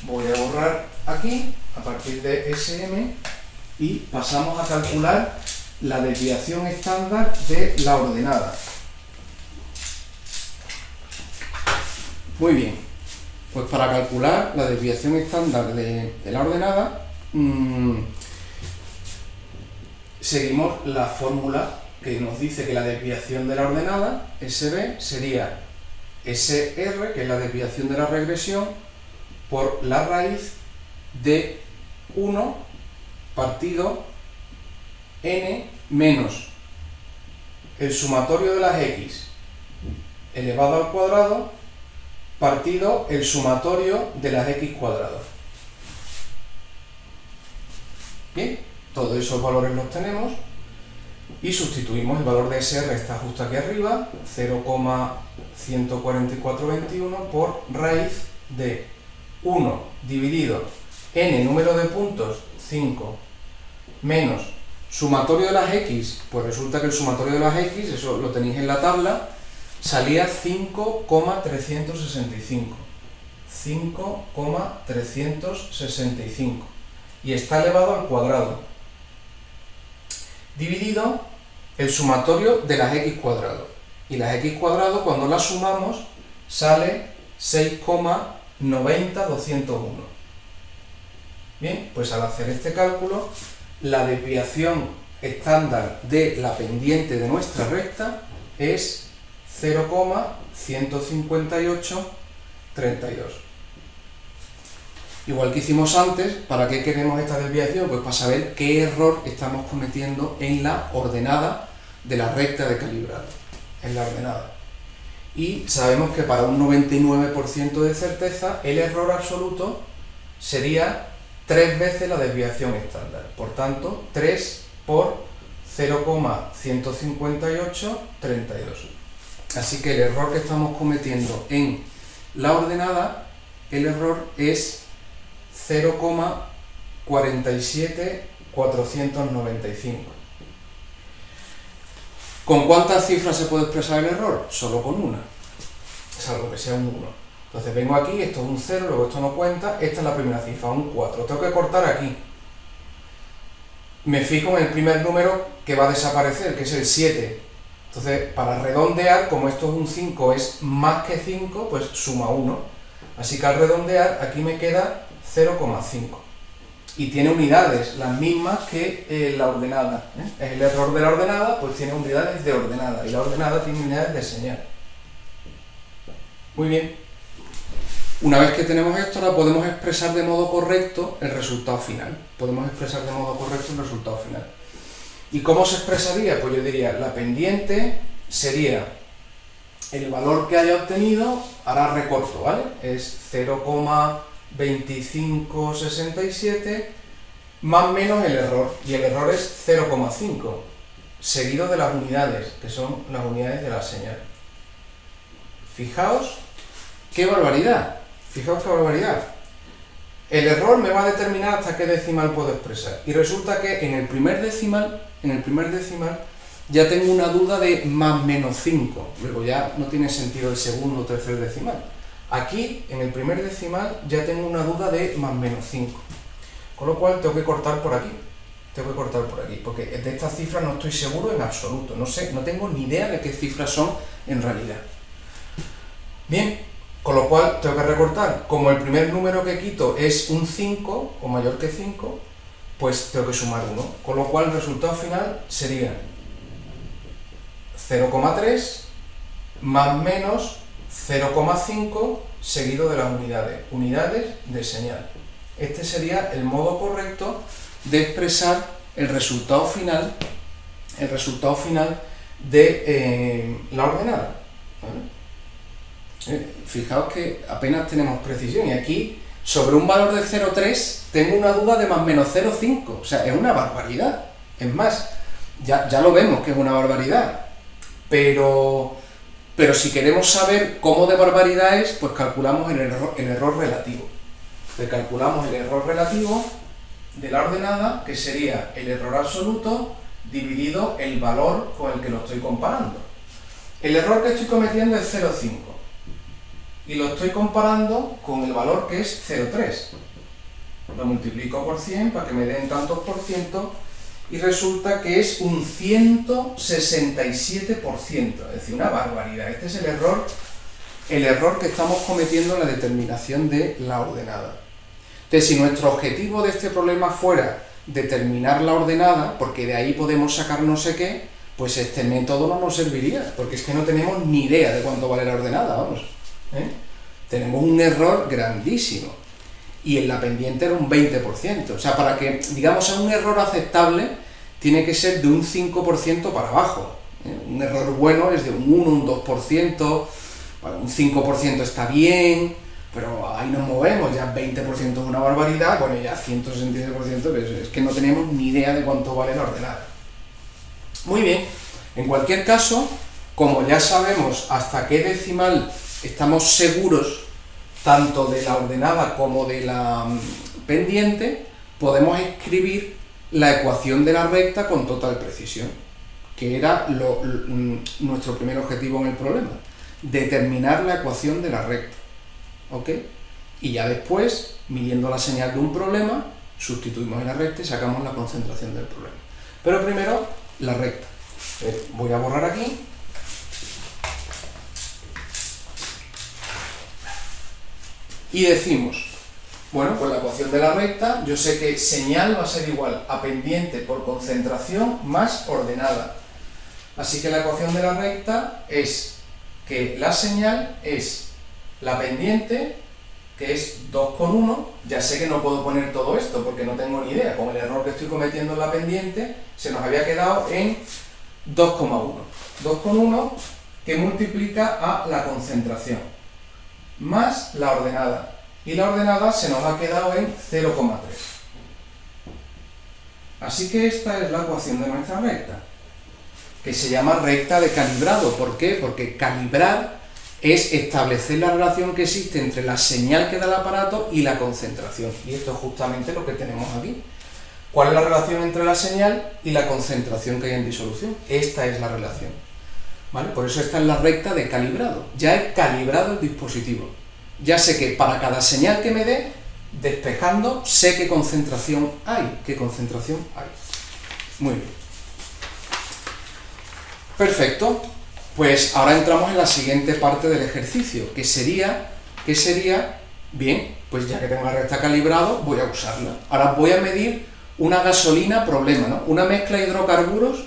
Voy a borrar aquí, a partir de SM, y pasamos a calcular la desviación estándar de la ordenada. Muy bien, pues para calcular la desviación estándar de la ordenada, seguimos la fórmula que nos dice que la desviación de la ordenada, SB, sería SR, que es la desviación de la regresión, por la raíz de 1 partido n menos el sumatorio de las x elevado al cuadrado partido el sumatorio de las x cuadrado. Bien, todos esos valores los tenemos y sustituimos. El valor de SR está justo aquí arriba, 0,14421 por raíz de 1 dividido n número de puntos, 5, menos sumatorio de las x, pues resulta que el sumatorio de las x, eso lo tenéis en la tabla, salía 5,365. 5,365. Y está elevado al cuadrado. Dividido el sumatorio de las x cuadrado. Y las x cuadrado, cuando las sumamos, sale 6,90201. Bien, pues al hacer este cálculo, la desviación estándar de la pendiente de nuestra recta es 0,15832. Igual que hicimos antes, ¿para qué queremos esta desviación? Pues para saber qué error estamos cometiendo en la ordenada de la recta de calibrado, en la ordenada. Y sabemos que para un 99% de certeza el error absoluto sería 3 veces la desviación estándar. Por tanto, 3 por 0,15832. Así que el error que estamos cometiendo en la ordenada, el error es 0,47495. ¿Con cuántas cifras se puede expresar el error? Solo con una, salvo que sea un 1. Entonces vengo aquí, esto es un 0, luego esto no cuenta, esta es la primera cifra, un 4. Tengo que cortar aquí. Me fijo en el primer número que va a desaparecer, que es el 7. Entonces, para redondear, como esto es un 5, es más que 5, pues suma 1. Así que al redondear, aquí me queda 0,5. Y tiene unidades, las mismas que la ordenada. Es el error de la ordenada, pues tiene unidades de ordenada. Y la ordenada tiene unidades de señal. Muy bien. Una vez que tenemos esto, ahora podemos expresar de modo correcto el resultado final. Podemos expresar de modo correcto el resultado final. ¿Y cómo se expresaría? Pues yo diría, la pendiente sería el valor que haya obtenido, ahora recorto, ¿vale? Es 0,2567 más menos el error, y el error es 0,5, seguido de las unidades, que son las unidades de la señal. Fijaos qué barbaridad, fijaos qué barbaridad. El error me va a determinar hasta qué decimal puedo expresar, y resulta que en el primer decimal ya tengo una duda de más menos 5, luego ya no tiene sentido el segundo o tercer decimal. Aquí, en el primer decimal, ya tengo una duda de más menos 5, con lo cual tengo que cortar por aquí, porque de estas cifras no estoy seguro en absoluto, no sé, no tengo ni idea de qué cifras son en realidad. Bien, con lo cual tengo que recortar. Como el primer número que quito es un 5, o mayor que 5, pues tengo que sumar 1, con lo cual el resultado final sería 0,3 más menos 0,5 seguido de las unidades de señal. Este sería el modo correcto de expresar el resultado final de la ordenada, ¿vale? Fijaos que apenas tenemos precisión, y aquí sobre un valor de 0,3 tengo una duda de más menos 0,5, o sea, es una barbaridad. Es más, ya lo vemos que es una barbaridad, pero si queremos saber cómo de barbaridad es, pues calculamos el error relativo. Calculamos el error relativo de la ordenada, que sería el error absoluto dividido el valor con el que lo estoy comparando. El error que estoy cometiendo es 0,5 y lo estoy comparando con el valor que es 0,3. Lo multiplico por 100 para que me den tantos por ciento y resulta que es un 167%, es decir, una barbaridad. Este es el error que estamos cometiendo en la determinación de la ordenada. Entonces, si nuestro objetivo de este problema fuera determinar la ordenada, porque de ahí podemos sacar no sé qué, pues este método no nos serviría, porque es que no tenemos ni idea de cuánto vale la ordenada, vamos. Tenemos un error grandísimo. Y en la pendiente era un 20%. O sea, para que, digamos, sea un error aceptable, tiene que ser de un 5% para abajo. Un error bueno es de un 1, un 2%, bueno, un 5% está bien, pero ahí nos movemos, ya 20% es una barbaridad, bueno, ya 167%, pues es que no tenemos ni idea de cuánto vale la ordenada. Muy bien, en cualquier caso, como ya sabemos hasta qué decimal estamos seguros, tanto de la ordenada como de la pendiente, podemos escribir la ecuación de la recta con total precisión, que era nuestro primer objetivo en el problema, determinar la ecuación de la recta, ¿ok? Y ya después, midiendo la señal de un problema, sustituimos en la recta y sacamos la concentración del problema. Pero primero, la recta. Voy a borrar aquí. Y decimos, bueno, pues la ecuación de la recta, yo sé que señal va a ser igual a pendiente por concentración más ordenada. Así que la ecuación de la recta es que la señal es la pendiente, que es 2,1, ya sé que no puedo poner todo esto porque no tengo ni idea, con el error que estoy cometiendo en la pendiente, se nos había quedado en 2,1. 2,1 que multiplica a la concentración, más la ordenada. Y la ordenada se nos ha quedado en 0,3. Así que esta es la ecuación de nuestra recta, que se llama recta de calibrado. ¿Por qué? Porque calibrar es establecer la relación que existe entre la señal que da el aparato y la concentración. Y esto es justamente lo que tenemos aquí. ¿Cuál es la relación entre la señal y la concentración que hay en disolución? Esta es la relación, ¿vale? Por eso esta es la recta de calibrado. Ya he calibrado el dispositivo. Ya sé que para cada señal que me dé, despejando, sé qué concentración hay. Muy bien. Perfecto. Pues ahora entramos en la siguiente parte del ejercicio, que sería, bien, pues ya que tengo la recta calibrado, voy a usarla. Ahora voy a medir una gasolina problema, ¿no? Una mezcla de hidrocarburos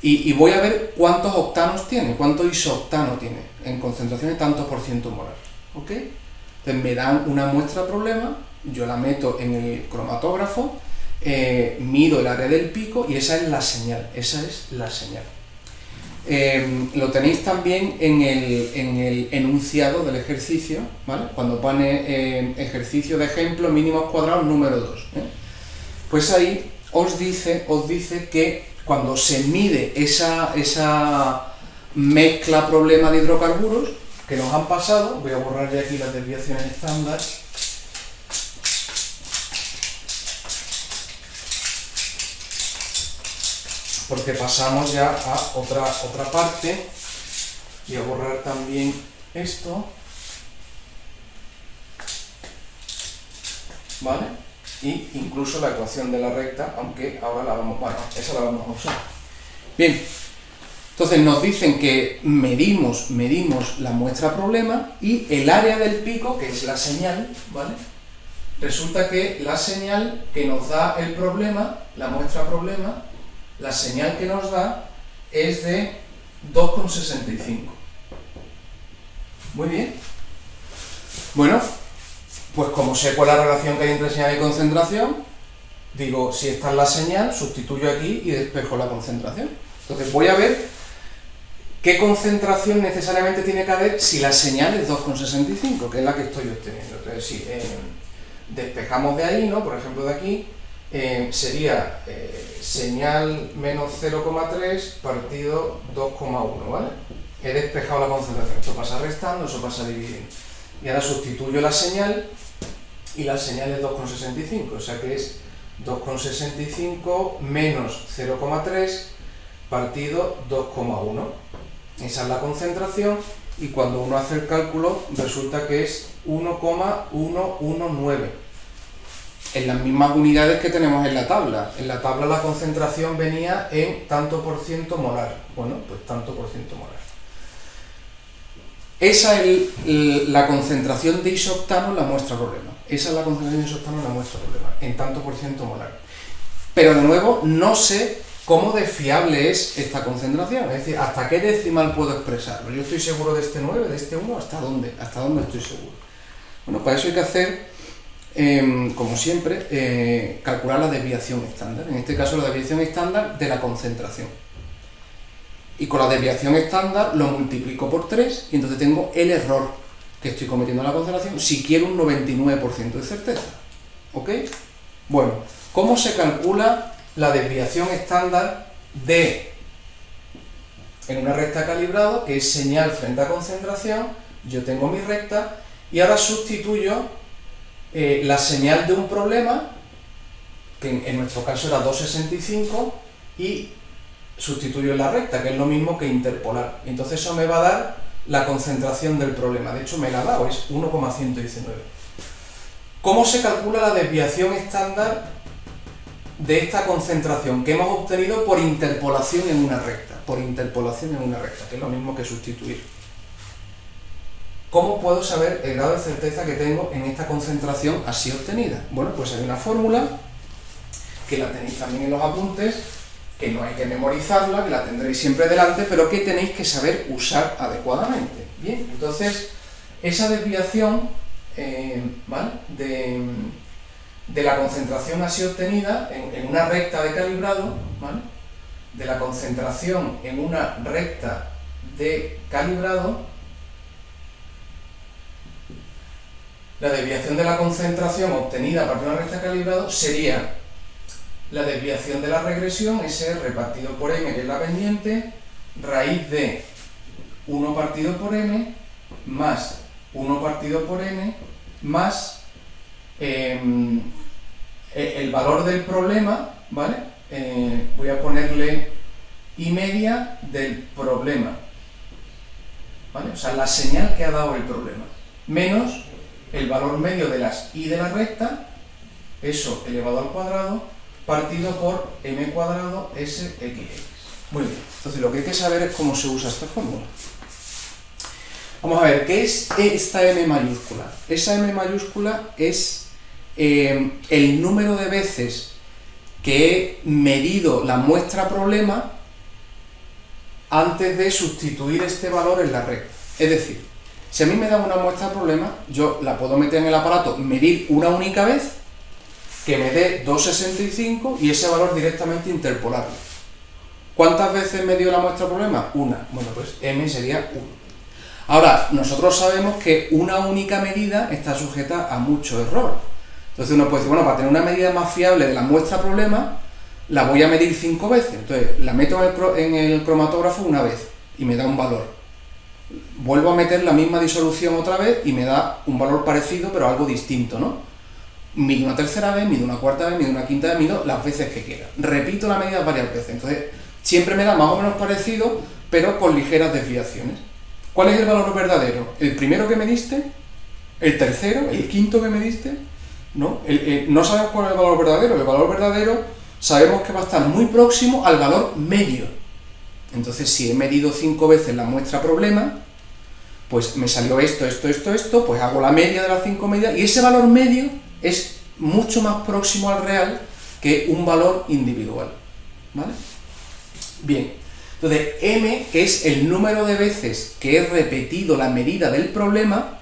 y voy a ver cuántos octanos tiene, cuánto isoctano tiene, en concentración de tantos por ciento molar, ¿ok? Entonces me dan una muestra problema, yo la meto en el cromatógrafo, mido el área del pico y esa es la señal, Lo tenéis también en el enunciado del ejercicio, ¿vale? Cuando pone ejercicio de ejemplo mínimos cuadrados número 2, pues ahí os dice que cuando se mide esa mezcla problema de hidrocarburos que nos han pasado, voy a borrar ya aquí las desviaciones estándar, porque pasamos ya a otra parte. Voy a borrar también esto, ¿vale? Y incluso la ecuación de la recta, aunque ahora esa la vamos a usar. Bien, entonces nos dicen que medimos la muestra problema y el área del pico, que es la señal, ¿vale? Resulta que la señal que nos da el problema, la muestra problema, la señal que nos da es de 2,65. Muy bien. Bueno, pues como sé cuál es la relación que hay entre señal y concentración, digo, si esta es la señal, sustituyo aquí y despejo la concentración. Entonces voy a ver qué concentración necesariamente tiene que haber si la señal es 2,65, que es la que estoy obteniendo. Entonces si despejamos de ahí, ¿no? Por ejemplo de aquí, sería señal menos 0,3 partido 2,1, ¿vale? He despejado la concentración. Esto pasa restando, eso pasa dividiendo. Y ahora sustituyo la señal y la señal es 2,65, o sea que es 2,65 menos 0,3 partido 2,1. Esa es la concentración y cuando uno hace el cálculo resulta que es 1,119. En las mismas unidades que tenemos en la tabla. En la tabla la concentración venía en tanto por ciento molar. Bueno, pues tanto por ciento molar. Esa es la concentración de isoctano en la muestra problema. Esa es la concentración de isoctano en la muestra problema, en tanto por ciento molar. Pero de nuevo, no sé cómo de fiable es esta concentración, es decir, hasta qué decimal puedo expresarlo. Yo estoy seguro de este 9, de este 1, ¿hasta dónde? ¿Hasta dónde estoy seguro? Bueno, para eso hay que hacer, como siempre, calcular la desviación estándar. En este caso, la desviación estándar de la concentración. Y con la desviación estándar lo multiplico por 3 y entonces tengo el error que estoy cometiendo en la concentración si quiero un 99% de certeza. ¿Ok? Bueno, ¿cómo se calcula la desviación estándar en una recta calibrado, que es señal frente a concentración? Yo tengo mi recta y ahora sustituyo la señal de un problema, que en nuestro caso era 2,65, y sustituyo la recta, que es lo mismo que interpolar. Y entonces eso me va a dar la concentración del problema. De hecho, me la ha dado, es 1,119. ¿Cómo se calcula la desviación estándar de esta concentración que hemos obtenido por interpolación en una recta? Por interpolación en una recta, que es lo mismo que sustituir. ¿Cómo puedo saber el grado de certeza que tengo en esta concentración así obtenida? Bueno, pues hay una fórmula, que la tenéis también en los apuntes, que no hay que memorizarla, que la tendréis siempre delante, pero que tenéis que saber usar adecuadamente. Bien, entonces, esa desviación ¿vale? de la concentración así obtenida en una recta de calibrado, ¿vale? De la concentración en una recta de calibrado, la desviación de la concentración obtenida a partir de una recta de calibrado sería la desviación de la regresión, SR partido por M, que es la pendiente, raíz de 1 partido por M, más 1 partido por N, más el valor del problema, ¿vale? Voy a ponerle I media del problema, ¿vale? O sea, la señal que ha dado el problema, menos el valor medio de las I de la recta, eso elevado al cuadrado, partido por m cuadrado sx. Muy bien, entonces lo que hay que saber es cómo se usa esta fórmula. Vamos a ver, ¿qué es esta m mayúscula? Esa m mayúscula es el número de veces que he medido la muestra problema antes de sustituir este valor en la recta. Es decir, si a mí me dan una muestra problema, yo la puedo meter en el aparato, medir una única vez, que me dé 2,65 y ese valor directamente interpolarlo. ¿Cuántas veces me dio la muestra problema? Una. Bueno, pues m sería 1. Ahora, nosotros sabemos que una única medida está sujeta a mucho error. Entonces uno puede decir, bueno, para tener una medida más fiable de la muestra problema, la voy a medir 5 veces. Entonces la meto en el cromatógrafo una vez y me da un valor. Vuelvo a meter la misma disolución otra vez y me da un valor parecido, pero algo distinto, ¿no? Mido una tercera vez, mido una cuarta vez, mido una quinta vez, mido las veces que quiera. Repito la medida varias veces. Entonces, siempre me da más o menos parecido, pero con ligeras desviaciones. ¿Cuál es el valor verdadero? ¿El primero que me diste? ¿El tercero? ¿El quinto que me diste? ¿No? No sabemos cuál es el valor verdadero. El valor verdadero sabemos que va a estar muy próximo al valor medio. Entonces, si he medido 5 veces la muestra problema, pues me salió esto, pues hago la media de las 5 medidas, y ese valor medio es mucho más próximo al real que un valor individual, ¿vale? Bien, entonces m, que es el número de veces que he repetido la medida del problema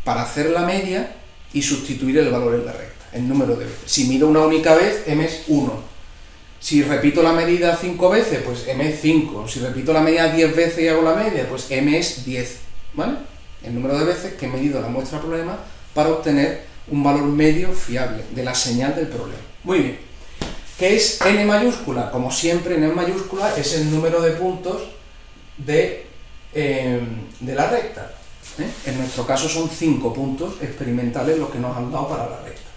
para hacer la media y sustituir el valor en la recta, el número de veces. Si mido una única vez, m es 1. Si repito la medida 5 veces, pues m es 5. Si repito la medida 10 veces y hago la media, pues m es 10, ¿vale? El número de veces que he medido la muestra problema para obtener un valor medio fiable de la señal del problema. Muy bien. ¿Qué es n mayúscula? Como siempre, n mayúscula es el número de puntos de la recta. En nuestro caso son 5 puntos experimentales los que nos han dado para la recta.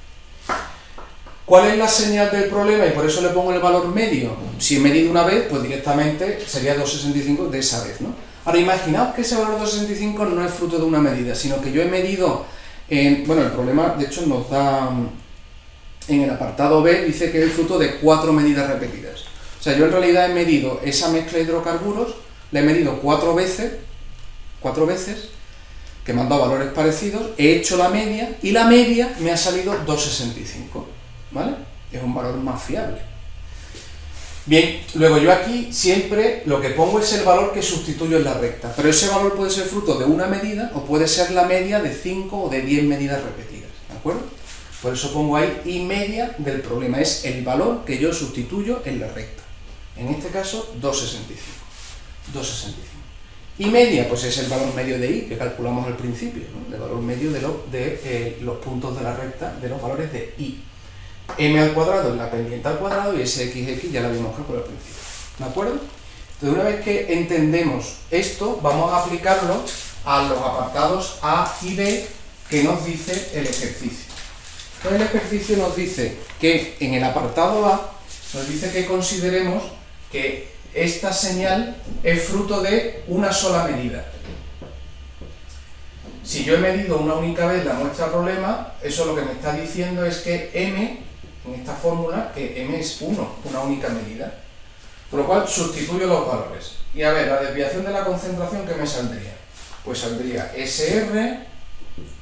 ¿Cuál es la señal del problema? Y por eso le pongo el valor medio. Si he medido una vez, pues directamente sería 2,65 de esa vez, ¿no? Ahora, imaginaos que ese valor 2,65 no es fruto de una medida, sino que yo he medido, bueno, el problema, de hecho, nos da, en el apartado B, dice que es el fruto de 4 medidas repetidas. O sea, yo en realidad he medido esa mezcla de hidrocarburos, la he medido 4 veces, 4 veces, que me han dado valores parecidos, he hecho la media y la media me ha salido 2,65, ¿vale? Es un valor más fiable. Bien, luego yo aquí siempre lo que pongo es el valor que sustituyo en la recta, pero ese valor puede ser fruto de una medida o puede ser la media de 5 o de 10 medidas repetidas, ¿de acuerdo? Por eso pongo ahí y media del problema, es el valor que yo sustituyo en la recta. En este caso, 2,65. Y media, pues es el valor medio de i que calculamos al principio, ¿no? El valor medio de los puntos de la recta, de los valores de i. M al cuadrado es la pendiente al cuadrado y ese xx ya lo habíamos calculado al principio, ¿de acuerdo? Entonces, una vez que entendemos esto, vamos a aplicarlo a los apartados A y B que nos dice el ejercicio. Entonces, el ejercicio nos dice que en el apartado A nos dice que consideremos que esta señal es fruto de una sola medida. Si yo he medido una única vez la muestra problema, eso lo que me está diciendo es que m, en esta fórmula, que m es 1, una única medida. Por lo cual sustituyo los valores. Y a ver, la desviación de la concentración, ¿qué me saldría? Pues saldría SR,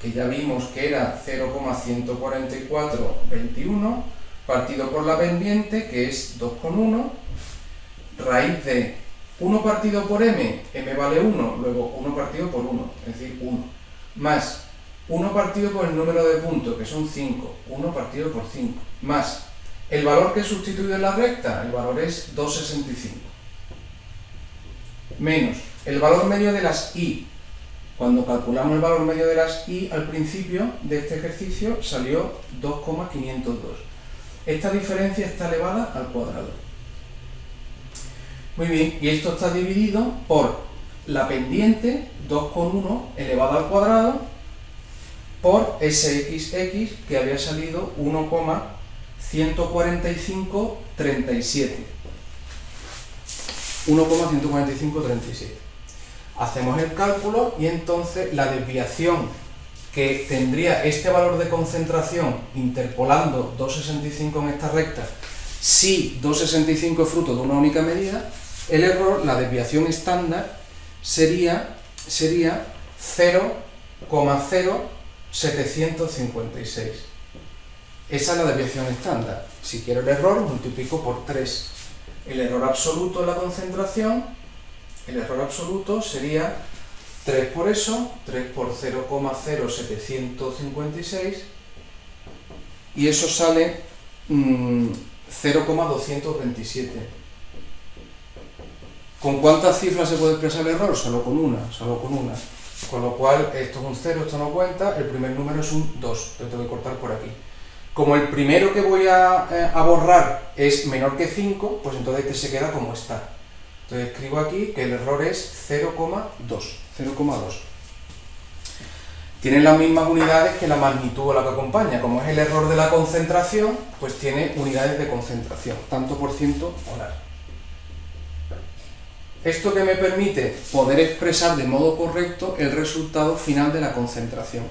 que ya vimos que era 0,14421, partido por la pendiente, que es 2,1, raíz de 1 partido por m, m vale 1, luego 1 partido por 1, es decir, 1, más 1 partido por el número de puntos, que son 5, 1 partido por 5, más el valor que he sustituido en la recta, el valor es 2,65, menos el valor medio de las i. Cuando calculamos el valor medio de las i al principio de este ejercicio salió 2,502. Esta diferencia está elevada al cuadrado. Muy bien, y esto está dividido por la pendiente 2,1 elevado al cuadrado por sxx, que había salido 1,14537. 1,14537. Hacemos el cálculo y entonces la desviación que tendría este valor de concentración interpolando 2,65 en esta recta, si 2,65 es fruto de una única medida, el error, la desviación estándar, sería 0,0756. Esa es la desviación estándar. Si quiero el error, multiplico por 3. El error absoluto de la concentración, el error absoluto sería 3 por eso, 3 por 0,0756, y eso sale 0,227. ¿Con cuántas cifras se puede expresar el error? Solo con una. Con lo cual, esto es un 0, esto no cuenta, el primer número es un 2, lo tengo que cortar por aquí. Como el primero que voy a borrar es menor que 5, pues entonces este se queda como está. Entonces escribo aquí que el error es 0,2. Tiene las mismas unidades que la magnitud a la que acompaña. Como es el error de la concentración, pues tiene unidades de concentración, tanto por ciento molar. Esto que me permite poder expresar de modo correcto el resultado final de la concentración.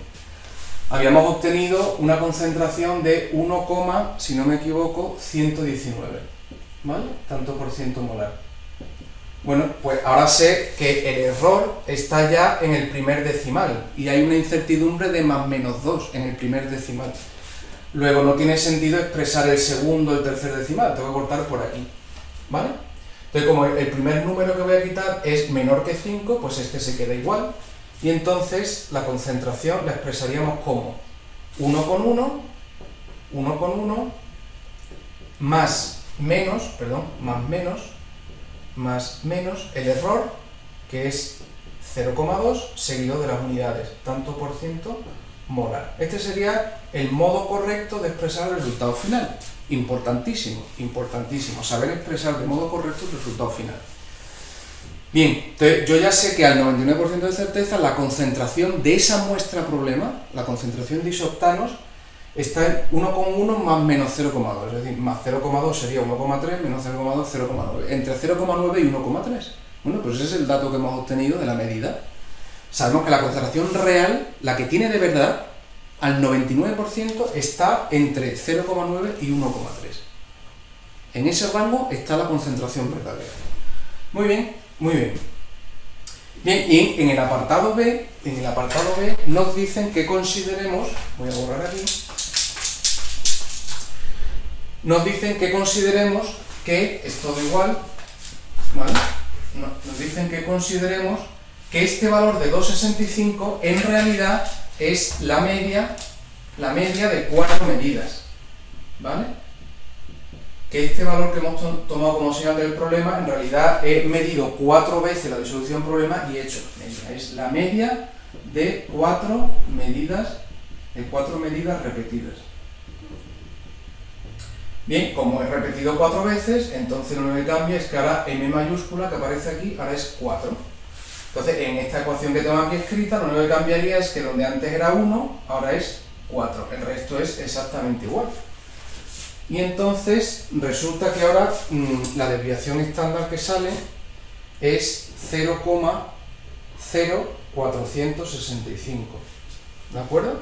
Habíamos obtenido una concentración de 1, si no me equivoco, 119, ¿vale? Tanto por ciento molar. Bueno, pues ahora sé que el error está ya en el primer decimal y hay una incertidumbre de más menos 2 en el primer decimal. Luego no tiene sentido expresar el segundo o el tercer decimal, tengo que cortar por aquí, ¿vale? Entonces, como el primer número que voy a quitar es menor que 5, pues este se queda igual. Y entonces la concentración la expresaríamos como 1,1 más menos el error, que es 0,2 seguido de las unidades, tanto por ciento molar. Este sería el modo correcto de expresar el resultado final. Importantísimo, saber expresar de modo correcto el resultado final. Bien, entonces yo ya sé que al 99% de certeza la concentración de esa muestra problema, la concentración de isoctanos, está en 1,1 más menos 0,2, es decir, más 0,2 sería 1,3, menos 0,2, 0,9, entre 0,9 y 1,3. Bueno, pues ese es el dato que hemos obtenido de la medida. Sabemos que la concentración real, la que tiene de verdad, al 99% está entre 0,9 y 1,3. En ese rango está la concentración verdadera. Muy bien. Bien, y en el apartado B, nos dicen que consideremos, voy a borrar aquí, nos dicen que consideremos que es todo igual, ¿vale? Nos dicen que consideremos que este valor de 2,65 en realidad es la media de 4 medidas, ¿vale? Que este valor que hemos tomado como señal del problema, en realidad he medido 4 veces la disolución del problema y he hecho media. Es la media de 4 medidas repetidas. Bien, como he repetido 4 veces, entonces lo único que cambia es que ahora m mayúscula que aparece aquí, ahora es 4. Entonces, en esta ecuación que tengo aquí escrita, lo único que cambiaría es que donde antes era 1, ahora es 4. El resto es exactamente igual. Y entonces, resulta que ahora la desviación estándar que sale es 0,0465. ¿De acuerdo?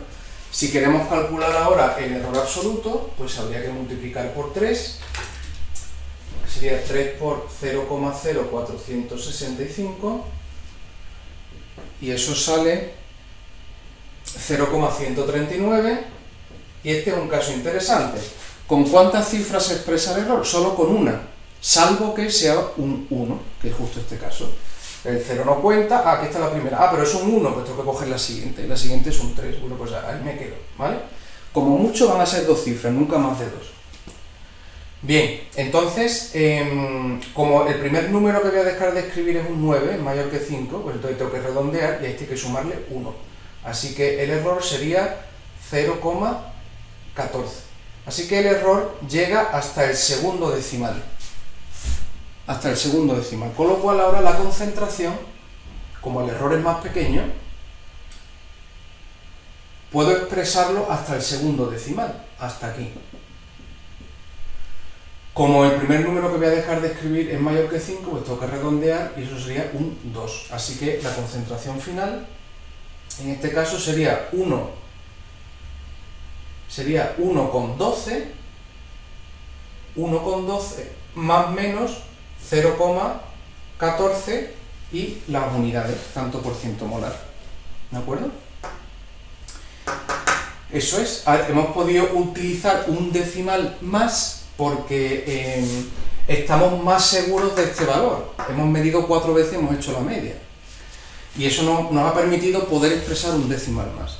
Si queremos calcular ahora el error absoluto, pues habría que multiplicar por 3, que sería 3 por 0,0465, y eso sale 0,139, y este es un caso interesante. ¿Con cuántas cifras se expresa el error? Solo con una, salvo que sea un 1, que es justo este caso. El 0 no cuenta, aquí está la primera, pero es un 1, pues tengo que coger la siguiente, la siguiente es un 3, bueno, pues ahí me quedo, ¿vale? Como mucho van a ser 2 cifras, nunca más de 2. Bien, entonces, como el primer número que voy a dejar de escribir es un 9, mayor que 5, pues entonces tengo que redondear y a este hay que sumarle 1. Así que el error sería 0,14. Así que el error llega hasta el segundo decimal. Hasta el segundo decimal. Con lo cual ahora la concentración, como el error es más pequeño, puedo expresarlo hasta el segundo decimal, hasta aquí. Como el primer número que voy a dejar de escribir es mayor que 5, pues tengo que redondear y eso sería un 2. Así que la concentración final, en este caso sería 1,12 más menos 0,14 y las unidades, tanto por ciento molar. ¿De acuerdo? Eso es. Hemos podido utilizar un decimal más porque estamos más seguros de este valor. Hemos medido 4 veces, hemos hecho la media. Y eso nos ha permitido poder expresar un decimal más.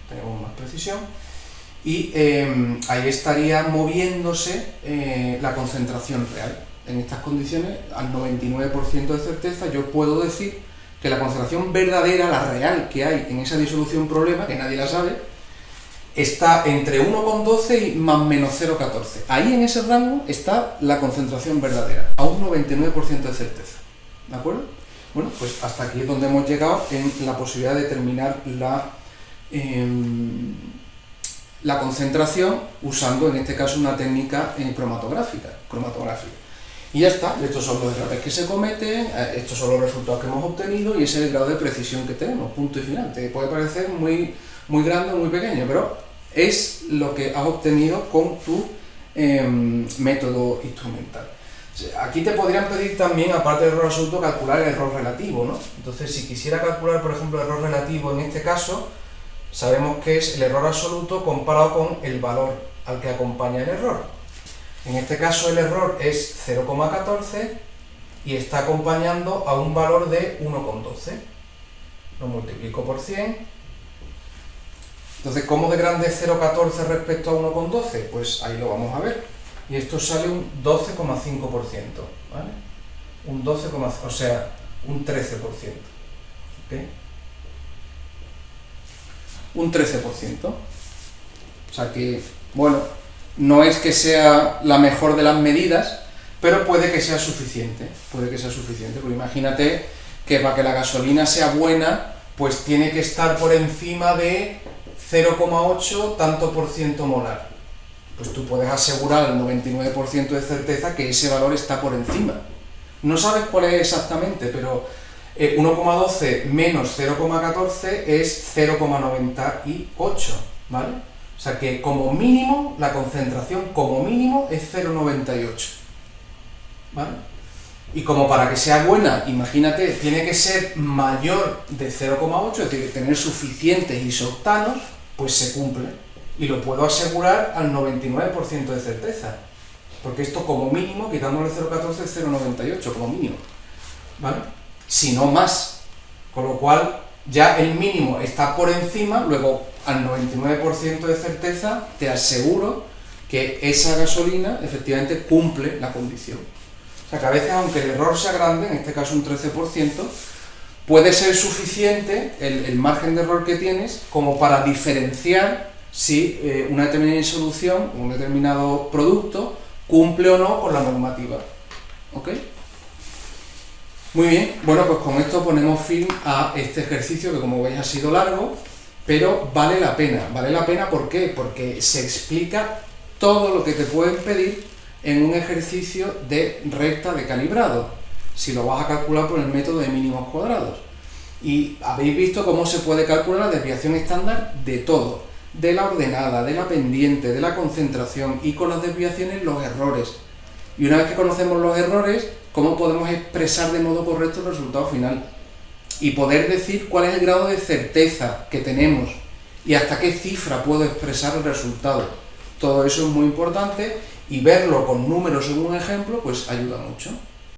Tenemos más precisión. Y ahí estaría moviéndose la concentración real. En estas condiciones, al 99% de certeza, yo puedo decir que la concentración verdadera, la real que hay en esa disolución problema, que nadie la sabe, está entre 1,12 y más menos 0,14. Ahí en ese rango está la concentración verdadera, a un 99% de certeza. ¿De acuerdo? Bueno, pues hasta aquí es donde hemos llegado en la posibilidad de determinar la concentración usando en este caso una técnica cromatográfica. Y ya está, estos son los errores que se cometen, estos son los resultados que hemos obtenido y ese es el grado de precisión que tenemos, punto y final. Te puede parecer muy grande o muy pequeño, pero es lo que has obtenido con tu método instrumental. Aquí te podrían pedir también, aparte del error absoluto, calcular el error relativo, ¿no? Entonces, si quisiera calcular, por ejemplo, el error relativo en este caso, sabemos que es el error absoluto comparado con el valor al que acompaña el error. En este caso el error es 0,14 y está acompañando a un valor de 1,12. Lo multiplico por 100. Entonces, ¿cómo de grande es 0,14 respecto a 1,12? Pues ahí lo vamos a ver. Y esto sale un 12,5%, ¿vale? Un 12,5%, o sea, un 13%. ¿Okay? Un 13%. O sea que, bueno, no es que sea la mejor de las medidas, pero puede que sea suficiente. Porque imagínate que para que la gasolina sea buena, pues tiene que estar por encima de 0,8 tanto por ciento molar. Pues tú puedes asegurar al 99% de certeza que ese valor está por encima. No sabes cuál es exactamente, pero 1,12 menos 0,14 es 0,98, ¿vale? O sea que como mínimo, la concentración como mínimo es 0,98, ¿vale? Y como para que sea buena, imagínate, tiene que ser mayor de 0,8, es decir, tener suficientes isoctanos, pues se cumple. Y lo puedo asegurar al 99% de certeza. Porque esto como mínimo, quitándole 0,14 es 0,98 como mínimo. ¿Vale? Si no más. Con lo cual, ya el mínimo está por encima, luego al 99% de certeza te aseguro que esa gasolina efectivamente cumple la condición. O sea que a veces, aunque el error sea grande, en este caso un 13%, puede ser suficiente el margen de error que tienes como para diferenciar si una determinada solución, un determinado producto, cumple o no con la normativa. ¿Ok? Muy bien, bueno, pues con esto ponemos fin a este ejercicio que, como veis, ha sido largo, pero vale la pena. ¿Vale la pena por qué? Porque se explica todo lo que te pueden pedir en un ejercicio de recta de calibrado, si lo vas a calcular por el método de mínimos cuadrados. Y habéis visto cómo se puede calcular la desviación estándar de todo, de la ordenada, de la pendiente, de la concentración, y con las desviaciones los errores. Y una vez que conocemos los errores, cómo podemos expresar de modo correcto el resultado final. Y poder decir cuál es el grado de certeza que tenemos y hasta qué cifra puedo expresar el resultado. Todo eso es muy importante, y verlo con números en un ejemplo pues ayuda mucho.